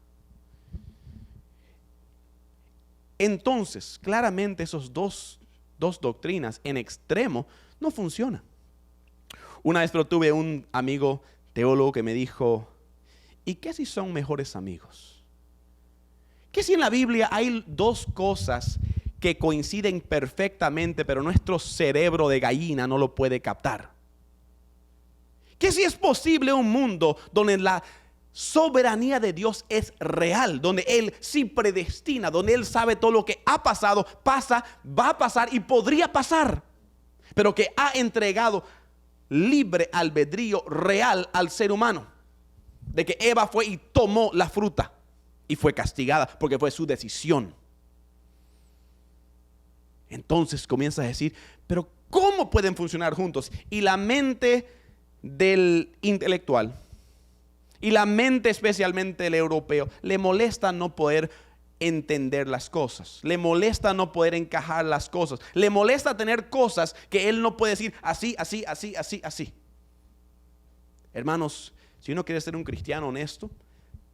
Entonces, claramente esos dos doctrinas en extremo no funcionan. Una vez tuve un amigo teólogo que me dijo, ¿y qué si son mejores amigos? ¿Qué si en la Biblia hay dos cosas que coinciden perfectamente, pero nuestro cerebro de gallina no lo puede captar? ¿Qué si es posible un mundo donde la soberanía de Dios es real, donde Él sí predestina, donde Él sabe todo lo que ha pasado, pasa, va a pasar y podría pasar, pero que ha entregado libre albedrío real al ser humano? De que Eva fue y tomó la fruta y fue castigada porque fue su decisión. Entonces comienza a decir, pero ¿cómo pueden funcionar juntos? Y la mente del intelectual y la mente especialmente el europeo le molesta no poder entender las cosas, le molesta no poder encajar las cosas, le molesta tener cosas que él no puede decir así, así, así, así, así. Hermanos, si uno quiere ser un cristiano honesto,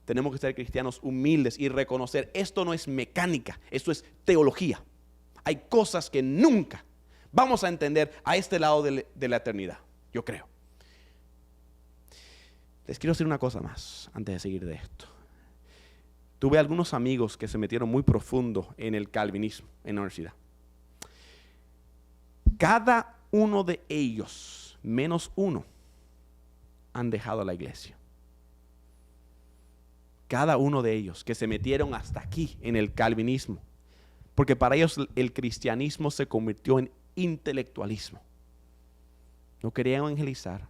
tenemos que ser cristianos humildes y reconocer, esto no es mecánica, esto es teología. Hay cosas que nunca vamos a entender a este lado de la eternidad, yo creo. Les quiero decir una cosa más antes de seguir de esto. Tuve algunos amigos que se metieron muy profundo en el calvinismo en la universidad. Cada uno de ellos, menos uno, han dejado la iglesia. Cada uno de ellos que se metieron hasta aquí en el calvinismo, porque para ellos el cristianismo se convirtió en intelectualismo. No querían evangelizar,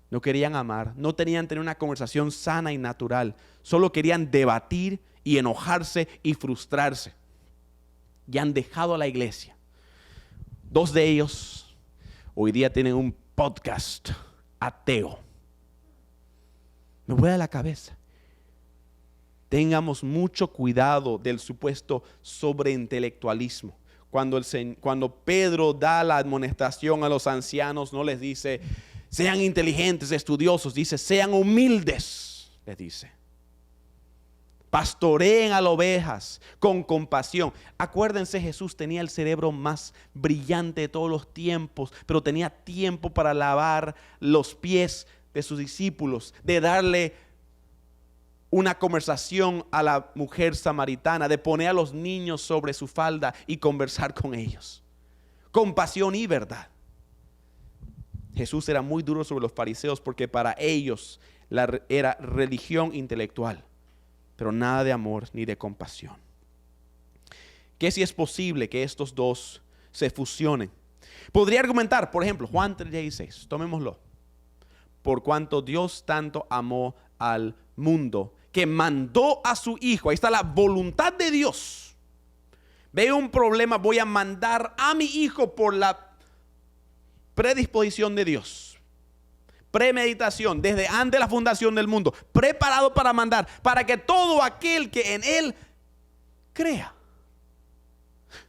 no querían amar, no tenían tener una conversación sana y natural, solo querían debatir y enojarse y frustrarse. Y han dejado a la iglesia. 2 de ellos hoy día tienen un podcast ateo. Me vuela la cabeza. Tengamos mucho cuidado del supuesto sobreintelectualismo. Cuando Pedro da la admonestación a los ancianos, no les dice sean inteligentes, estudiosos, dice sean humildes, les dice. Pastoreen a las ovejas con compasión. Acuérdense, Jesús tenía el cerebro más brillante de todos los tiempos, pero tenía tiempo para lavar los pies de sus discípulos, de darle una conversación a la mujer samaritana, de poner a los niños sobre su falda y conversar con ellos. Compasión y verdad. Jesús era muy duro sobre los fariseos porque para ellos era religión intelectual, pero nada de amor ni de compasión. ¿Qué si es posible que estos dos se fusionen? Podría argumentar, por ejemplo, Juan 3:16, tomémoslo. Por cuanto Dios tanto amó al mundo, que mandó a su Hijo. Ahí está la voluntad de Dios. Veo un problema, voy a mandar a mi Hijo por la predisposición de Dios. Premeditación, desde antes de la fundación del mundo, preparado para mandar, para que todo aquel que en Él crea.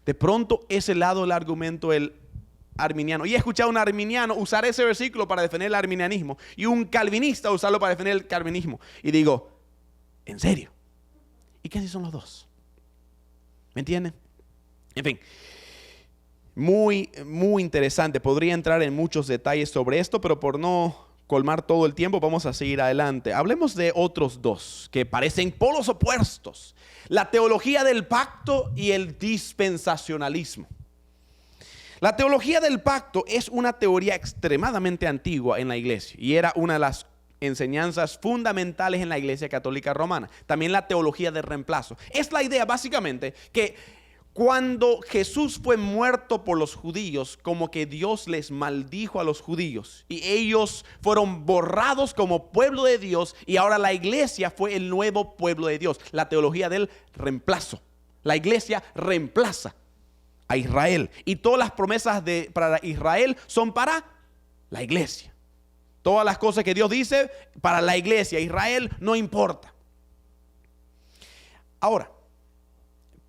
De pronto ese lado del argumento, el arminiano. Y he escuchado a un arminiano usar ese versículo para defender el arminianismo y un calvinista usarlo para defender el calvinismo. Y digo, ¿en serio? ¿Y qué si son los dos? ¿Me entienden? En fin, muy, muy interesante. Podría entrar en muchos detalles sobre esto, pero por no colmar todo el tiempo, vamos a seguir adelante. Hablemos de otros dos que parecen polos opuestos: la teología del pacto y el dispensacionalismo. La teología del pacto es una teoría extremadamente antigua en la iglesia y era una de las enseñanzas fundamentales en la iglesia católica romana. También la teología del reemplazo. Es la idea básicamente que cuando Jesús fue muerto por los judíos, como que Dios les maldijo a los judíos y ellos fueron borrados como pueblo de Dios, y ahora la iglesia fue el nuevo pueblo de Dios. La teología del reemplazo. La iglesia reemplaza a Israel y todas las promesas para Israel son para la iglesia. Todas las cosas que Dios dice para la iglesia, Israel no importa. Ahora,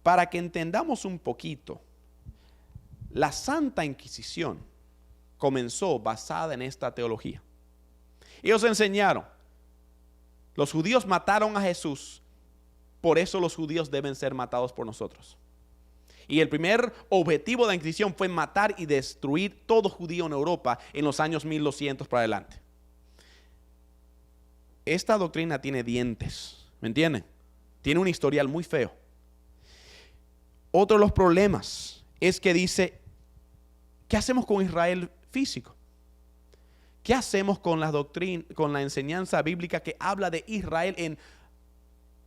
para que entendamos un poquito, la Santa Inquisición comenzó basada en esta teología. Ellos enseñaron, los judíos mataron a Jesús, por eso los judíos deben ser matados por nosotros. Y el primer objetivo de la Inquisición fue matar y destruir todo judío en Europa en los años 1200 para adelante. Esta doctrina tiene dientes, ¿me entienden? Tiene un historial muy feo. Otro de los problemas es que dice, ¿qué hacemos con Israel físico? ¿Qué hacemos con la doctrina, con la enseñanza bíblica que habla de Israel en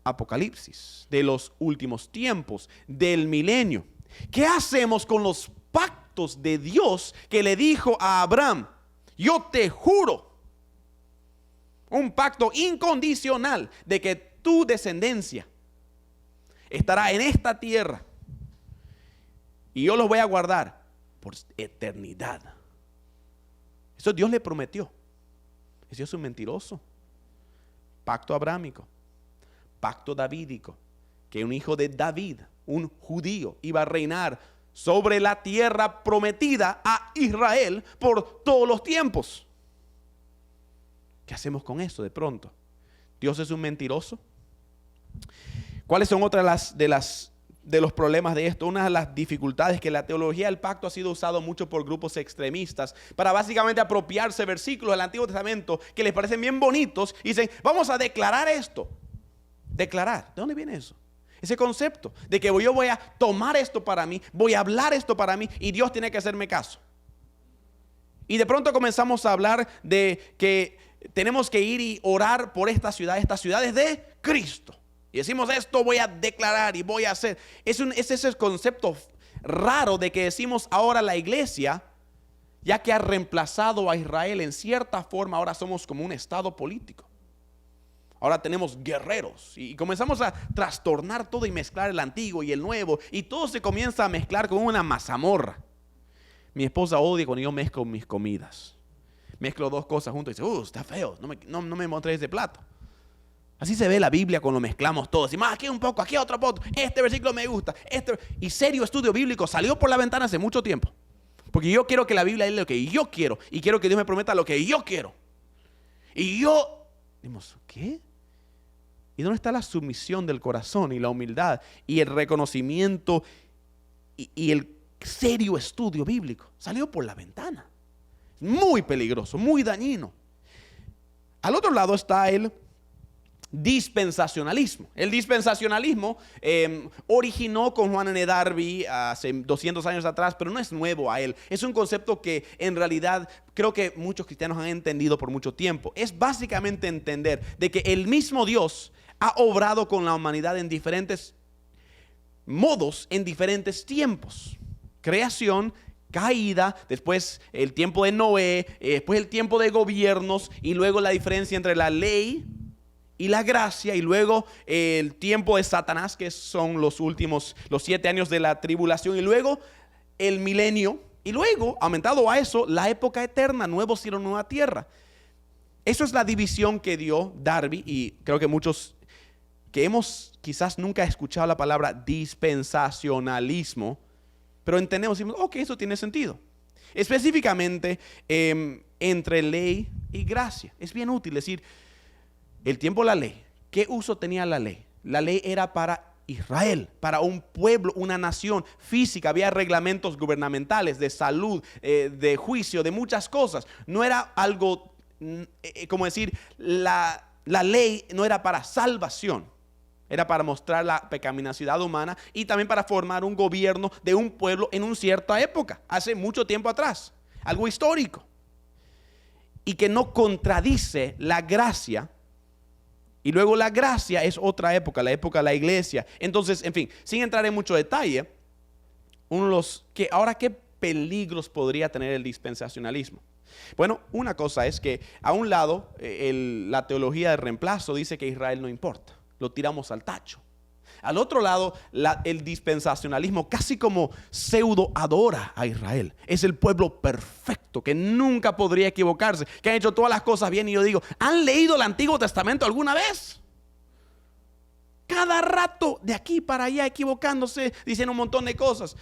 Apocalipsis, de los últimos tiempos, del milenio? ¿Qué hacemos con los pactos de Dios que le dijo a Abraham? Yo te juro, un pacto incondicional de que tu descendencia estará en esta tierra y yo los voy a guardar por eternidad. Eso Dios le prometió. Eso es un mentiroso. Pacto abrámico, pacto davídico, que un hijo de David, un judío, iba a reinar sobre la tierra prometida a Israel por todos los tiempos. ¿Qué hacemos con eso de pronto? ¿Dios es un mentiroso? ¿Cuáles son otras de los problemas de esto? Una de las dificultades que la teología del pacto ha sido usado mucho por grupos extremistas para básicamente apropiarse versículos del Antiguo Testamento que les parecen bien bonitos y dicen, vamos a declarar esto. Declarar, ¿de dónde viene eso? Ese concepto de que yo voy a tomar esto para mí, voy a hablar esto para mí y Dios tiene que hacerme caso. Y de pronto comenzamos a hablar de que tenemos que ir y orar por esta ciudad es de Cristo. Y decimos, esto voy a declarar y voy a hacer. Es ese concepto raro de que decimos ahora la iglesia, ya que ha reemplazado a Israel en cierta forma, ahora somos como un estado político. Ahora tenemos guerreros y comenzamos a trastornar todo y mezclar el antiguo y el nuevo. Y todo se comienza a mezclar con una mazamorra. Mi esposa odia cuando yo mezclo mis comidas. Mezclo dos cosas juntas y dice, está feo, no me mostré ese plato. Así se ve la Biblia cuando mezclamos todo. Decimos, aquí un poco, aquí otro poco. Este versículo me gusta. Y serio estudio bíblico salió por la ventana hace mucho tiempo. Porque yo quiero que la Biblia diga lo que yo quiero. Y quiero que Dios me prometa lo que yo quiero. Y yo, decimos, ¿qué? ¿Y dónde está la sumisión del corazón y la humildad y el reconocimiento y el serio estudio bíblico? Salió por la ventana. Muy peligroso, muy dañino. Al otro lado está el dispensacionalismo. El dispensacionalismo originó con Juan N. Darby hace 200 años atrás, pero no es nuevo a él. Es un concepto que en realidad creo que muchos cristianos han entendido por mucho tiempo. Es básicamente entender de que el mismo Dios ha obrado con la humanidad en diferentes modos, en diferentes tiempos. Creación, caída, después el tiempo de Noé, después el tiempo de gobiernos y luego la diferencia entre la ley y la gracia, y luego el tiempo de Satanás, que son los 7 años de la tribulación, y luego el milenio, y luego, aumentado a eso, la época eterna, nuevo cielo, nueva tierra. Eso es la división que dio Darby, y creo que muchos que hemos quizás nunca escuchado la palabra dispensacionalismo, pero entendemos, decimos, ok, eso tiene sentido. Específicamente entre ley y gracia. Es bien útil decir, el tiempo de la ley, ¿qué uso tenía la ley? La ley era para Israel, para un pueblo, una nación física. Había reglamentos gubernamentales de salud, de juicio, de muchas cosas. No era algo, como decir, la ley no era para salvación. Era para mostrar la pecaminosidad humana y también para formar un gobierno de un pueblo en una cierta época, hace mucho tiempo atrás. Algo histórico. Y que no contradice la gracia. Y luego la gracia es otra época, la época de la iglesia. Entonces, en fin, sin entrar en mucho detalle, ahora, ¿qué peligros podría tener el dispensacionalismo? Bueno, una cosa es que a un lado, la teología de reemplazo dice que Israel no importa, lo tiramos al tacho. Al otro lado, el dispensacionalismo casi como pseudo adora a Israel. Es el pueblo perfecto que nunca podría equivocarse, que han hecho todas las cosas bien. Y yo digo, ¿han leído el Antiguo Testamento alguna vez? Cada rato de aquí para allá equivocándose, diciendo un montón de cosas,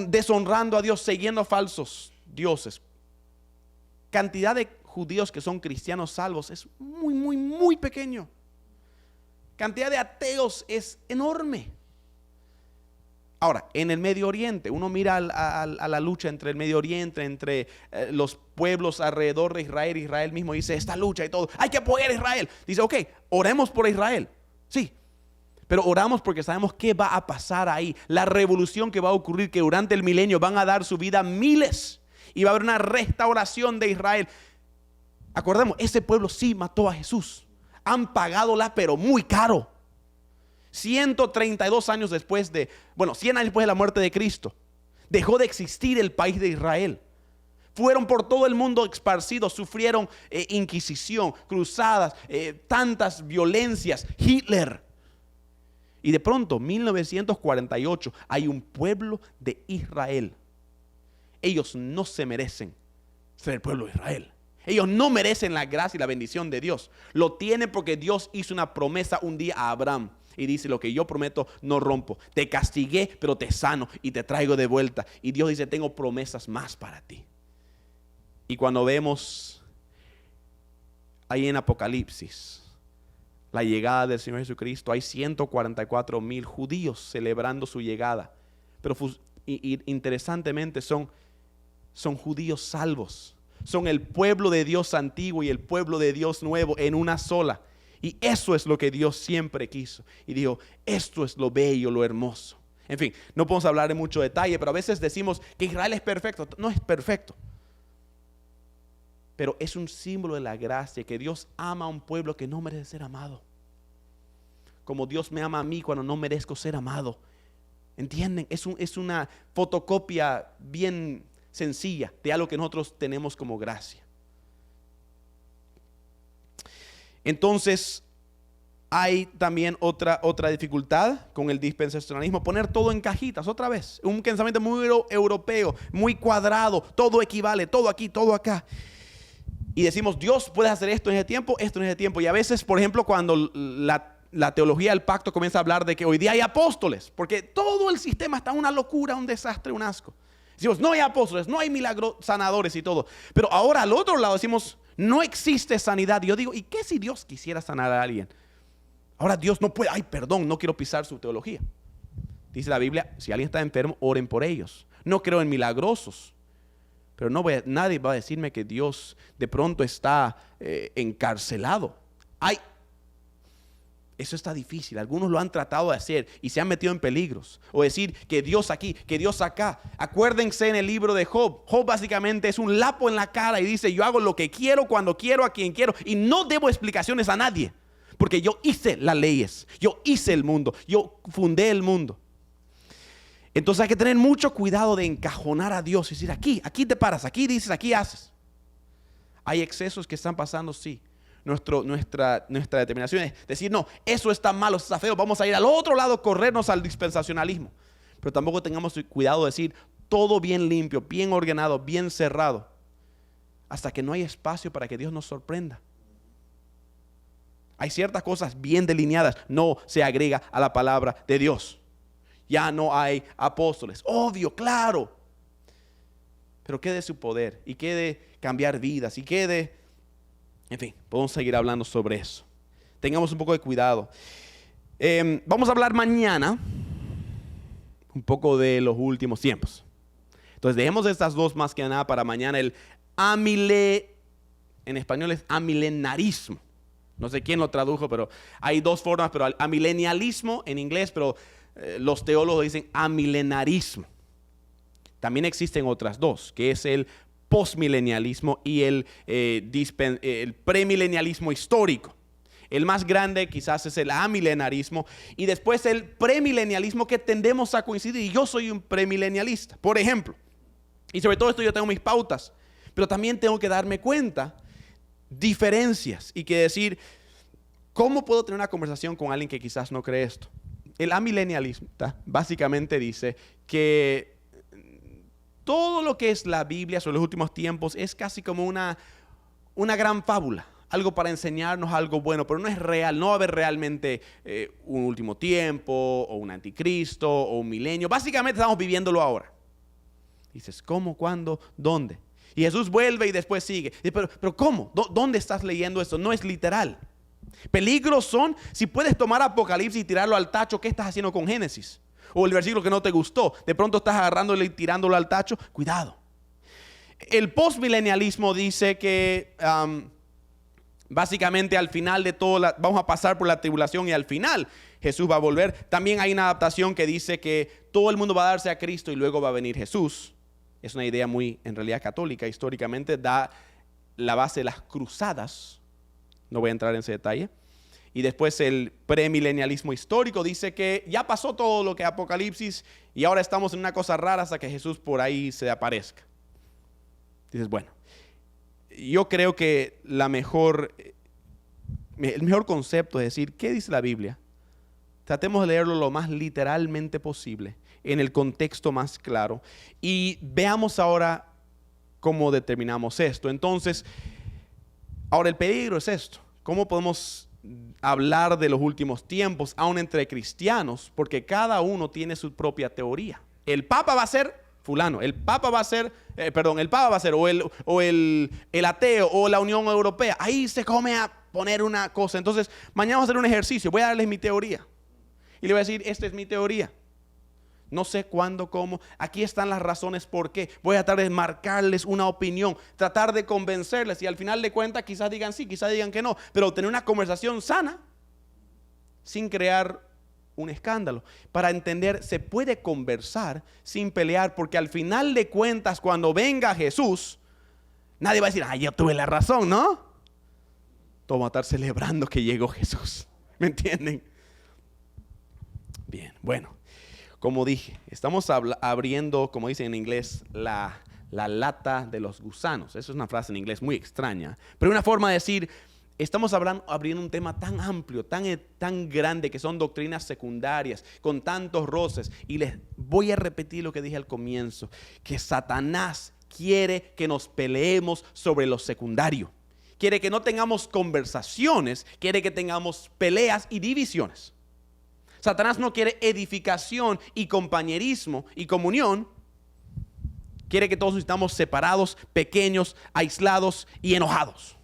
deshonrando a Dios, siguiendo falsos dioses. Cantidad de judíos que son cristianos salvos es muy, muy, muy pequeño. Cantidad de ateos es enorme. Ahora, en el Medio Oriente, uno mira a la lucha entre el Medio Oriente, entre los pueblos alrededor de Israel. Israel mismo dice, esta lucha y todo, hay que apoyar a Israel. Dice, ok, oremos por Israel. Sí, pero oramos porque sabemos qué va a pasar ahí. La revolución que va a ocurrir, que durante el milenio van a dar su vida miles. Y va a haber una restauración de Israel. Acordemos, ese pueblo sí mató a Jesús. Han pagado pero muy caro. 132 años después 100 años después de la muerte de Cristo, dejó de existir el país de Israel. Fueron por todo el mundo esparcidos, sufrieron inquisición, cruzadas, tantas violencias, Hitler. Y de pronto, 1948, hay un pueblo de Israel. Ellos no se merecen ser el pueblo de Israel. Ellos no merecen la gracia y la bendición de Dios. Lo tienen porque Dios hizo una promesa un día a Abraham. Y dice, lo que yo prometo no rompo. Te castigué, pero te sano y te traigo de vuelta. Y Dios dice, tengo promesas más para ti. Y cuando vemos ahí en Apocalipsis la llegada del Señor Jesucristo, hay 144,000 judíos celebrando su llegada. Pero interesantemente son judíos salvos. Son el pueblo de Dios antiguo y el pueblo de Dios nuevo en una sola. Y eso es lo que Dios siempre quiso. Y dijo, esto es lo bello, lo hermoso. En fin, no podemos hablar en mucho detalle, pero a veces decimos que Israel es perfecto. No es perfecto. Pero es un símbolo de la gracia, que Dios ama a un pueblo que no merece ser amado. Como Dios me ama a mí cuando no merezco ser amado. ¿Entienden? Es una fotocopia bien sencilla de algo que nosotros tenemos como gracia. Entonces hay también otra dificultad con el dispensacionalismo: poner todo en cajitas. Otra vez, un pensamiento muy europeo, muy cuadrado, todo equivale, todo aquí, todo acá. Y decimos, Dios puede hacer esto en ese tiempo, esto en ese tiempo. Y a veces, por ejemplo, cuando la teología del pacto comienza a hablar de que hoy día hay apóstoles, porque todo el sistema está una locura, un desastre, un asco. Decimos, no hay apóstoles, no hay milagros sanadores y todo. Pero ahora al otro lado decimos, no existe sanidad. Y yo digo, ¿y qué si Dios quisiera sanar a alguien? Ahora Dios no puede, perdón, no quiero pisar su teología. Dice la Biblia, si alguien está enfermo, oren por ellos. No creo en milagrosos. Pero nadie va a decirme que Dios de pronto está encarcelado. Eso está difícil. Algunos lo han tratado de hacer y se han metido en peligros. O decir que Dios aquí, que Dios acá. Acuérdense en el libro de Job. Job básicamente es un lapo en la cara y dice, yo hago lo que quiero, cuando quiero, a quien quiero. Y no debo explicaciones a nadie. Porque yo hice las leyes. Yo hice el mundo. Yo fundé el mundo. Entonces hay que tener mucho cuidado de encajonar a Dios y decir, aquí te paras, aquí dices, aquí haces. Hay excesos que están pasando, sí. Nuestra determinación es decir, no, eso está malo, eso está feo, vamos a ir al otro lado, corrernos al dispensacionalismo. Pero tampoco tengamos cuidado de decir todo bien limpio, bien ordenado, bien cerrado, hasta que no hay espacio para que Dios nos sorprenda. Hay ciertas cosas bien delineadas, no se agrega a la palabra de Dios. Ya no hay apóstoles, obvio, claro. pero qué de su poder y qué de cambiar vidas y qué de... En fin, podemos seguir hablando sobre eso. Tengamos un poco de cuidado. Vamos a hablar mañana un poco de los últimos tiempos. Entonces dejemos estas dos más que nada para mañana. El en español es amilenarismo. No sé quién lo tradujo, pero hay dos formas, pero amilenialismo en inglés, pero los teólogos dicen amilenarismo. También existen otras dos, que es el postmilenialismo y el premilenialismo histórico. El más grande quizás es el amilenarismo y después el premilenialismo, que tendemos a coincidir. Y yo soy un premilenialista, por ejemplo. Y sobre todo esto yo tengo mis pautas, pero también tengo que darme cuenta diferencias y que decir, ¿cómo puedo tener una conversación con alguien que quizás no cree esto? El amilenialista básicamente dice que todo lo que es la Biblia sobre los últimos tiempos es casi como una gran fábula, algo para enseñarnos algo bueno, pero no es real, no va a haber realmente un último tiempo o un anticristo o un milenio. Básicamente estamos viviéndolo ahora. Dices, ¿cómo? ¿Cuándo? ¿Dónde? Y Jesús vuelve y después sigue. Pero ¿cómo? ¿Dónde estás leyendo esto? No es literal. Peligros son si puedes tomar Apocalipsis y tirarlo al tacho. ¿Qué estás haciendo con Génesis? O el versículo que no te gustó, de pronto estás agarrándolo y tirándolo al tacho. Cuidado. El postmilenialismo dice que básicamente al final de todo vamos a pasar por la tribulación y al final Jesús va a volver. También hay una adaptación que dice que todo el mundo va a darse a Cristo y luego va a venir Jesús. Es una idea muy, en realidad, católica. Históricamente da la base de las cruzadas. No voy a entrar en ese detalle. Y después el premilenialismo histórico dice que ya pasó todo lo que Apocalipsis y ahora estamos en una cosa rara hasta que Jesús por ahí se aparezca. Dices, bueno, yo creo que el mejor concepto es decir, ¿qué dice la Biblia? Tratemos de leerlo lo más literalmente posible, en el contexto más claro, y veamos ahora cómo determinamos esto. Entonces, ahora el peligro es esto. ¿Cómo podemos hablar de los últimos tiempos, aún entre cristianos? Porque cada uno tiene su propia teoría. El Papa va a ser fulano, el Papa va a ser, o el ateo, o la Unión Europea. Ahí se come a poner una cosa. Entonces, mañana vamos a hacer un ejercicio. Voy a darles mi teoría. Y le voy a decir, esta es mi teoría. No sé cuándo, cómo. Aquí están las razones por qué. Voy a tratar de marcarles una opinión, tratar de convencerles. Y al final de cuentas quizás digan sí, quizás digan que no. Pero tener una conversación sana, sin crear un escándalo. Para entender, se puede conversar sin pelear. Porque al final de cuentas, cuando venga Jesús, nadie va a decir, yo tuve la razón, ¿no? Todos van a estar celebrando que llegó Jesús. ¿Me entienden? Bien, bueno. Como dije, estamos abriendo, como dicen en inglés, la lata de los gusanos. Esa es una frase en inglés muy extraña, pero una forma de decir, estamos abriendo un tema tan amplio, tan grande, que son doctrinas secundarias, con tantos roces. Y les voy a repetir lo que dije al comienzo, que Satanás quiere que nos peleemos sobre lo secundario. Quiere que no tengamos conversaciones, quiere que tengamos peleas y divisiones. Satanás no quiere edificación y compañerismo y comunión. Quiere que todos estemos separados, pequeños, aislados y enojados.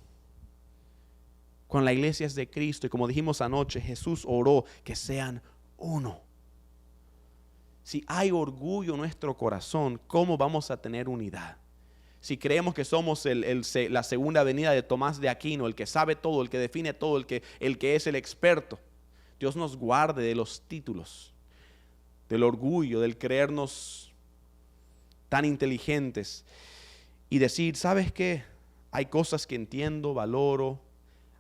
Cuando la iglesia es de Cristo, y como dijimos anoche, Jesús oró que sean uno. Si hay orgullo en nuestro corazón, ¿cómo vamos a tener unidad? Si creemos que somos la segunda venida de Tomás de Aquino, el que sabe todo, el que define todo, el que es el experto. Dios nos guarde de los títulos, del orgullo, del creernos tan inteligentes y decir, ¿sabes qué? Hay cosas que entiendo, valoro,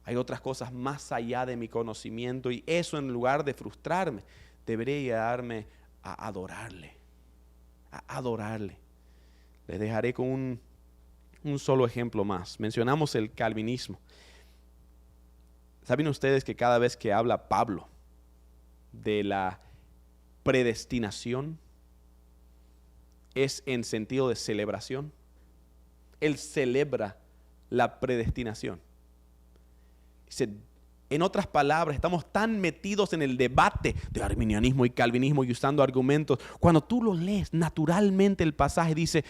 hay otras cosas más allá de mi conocimiento, y eso, en lugar de frustrarme, debería llevarme a adorarle, Les dejaré con un solo ejemplo más. Mencionamos el calvinismo. ¿Saben ustedes que cada vez que habla Pablo de la predestinación es en sentido de celebración? Él celebra la predestinación. En otras palabras, estamos tan metidos en el debate de arminianismo y calvinismo y usando argumentos. Cuando tú lo lees, naturalmente el pasaje dice,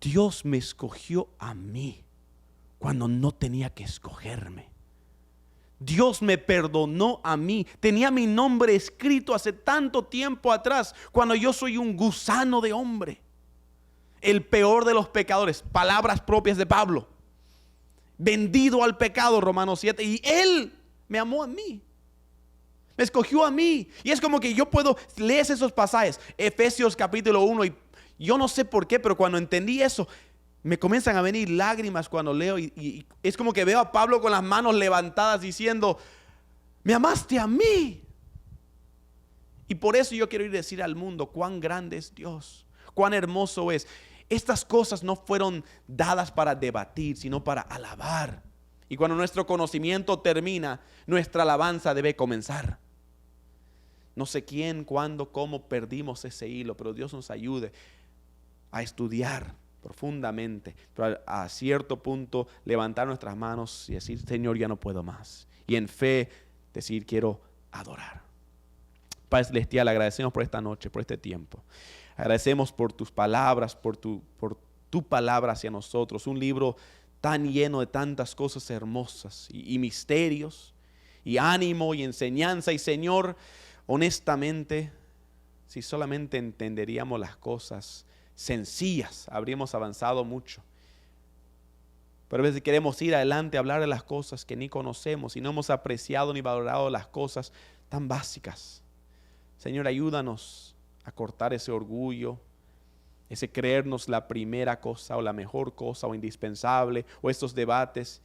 Dios me escogió a mí cuando no tenía que escogerme. Dios me perdonó a mí. Tenía mi nombre escrito hace tanto tiempo atrás, cuando yo soy un gusano de hombre, el peor de los pecadores. Palabras propias de Pablo. Vendido al pecado, Romanos 7. Y Él me amó a mí. Me escogió a mí. Y es como que yo puedo leer esos pasajes, Efesios capítulo 1, y yo no sé por qué, pero cuando entendí eso, me comienzan a venir lágrimas cuando leo, y es como que veo a Pablo con las manos levantadas diciendo, me amaste a mí. Y por eso yo quiero ir a decir al mundo cuán grande es Dios, cuán hermoso es. Estas cosas no fueron dadas para debatir, sino para alabar. Y cuando nuestro conocimiento termina, nuestra alabanza debe comenzar. No sé quién, cuándo, cómo perdimos ese hilo, pero Dios nos ayude a estudiar profundamente, pero a cierto punto levantar nuestras manos y decir, Señor, ya no puedo más. Y en fe decir, quiero adorar. Padre Celestial, agradecemos por esta noche, por este tiempo. Agradecemos por tus palabras, por tu palabra hacia nosotros. Un libro tan lleno de tantas cosas hermosas y misterios y ánimo y enseñanza. Y Señor, honestamente, si solamente entenderíamos las cosas sencillas, habríamos avanzado mucho. Pero a veces queremos ir adelante a hablar de las cosas que ni conocemos y no hemos apreciado ni valorado las cosas tan básicas. Señor, ayúdanos a cortar ese orgullo, ese creernos la primera cosa o la mejor cosa o indispensable, o estos debates.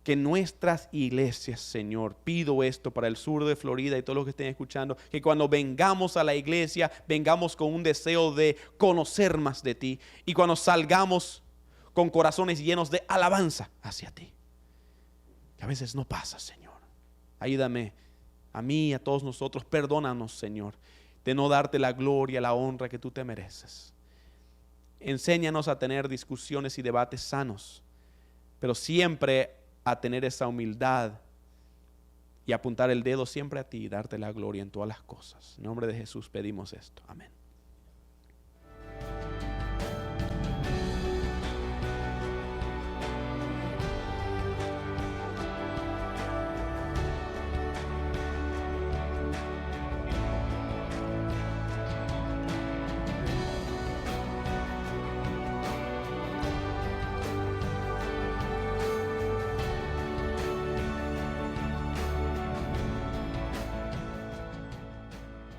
Que nuestras iglesias, Señor, pido esto para el sur de Florida y todos los que estén escuchando, que cuando vengamos a la iglesia, vengamos con un deseo de conocer más de ti, y cuando salgamos con corazones llenos de alabanza hacia ti. Que a veces no pasa, Señor. Ayúdame a mí y a todos nosotros. Perdónanos, Señor, de no darte la gloria, la honra que tú te mereces. Enséñanos a tener discusiones y debates sanos, pero siempre a tener esa humildad y apuntar el dedo siempre a ti y darte la gloria en todas las cosas. En nombre de Jesús pedimos esto. Amén.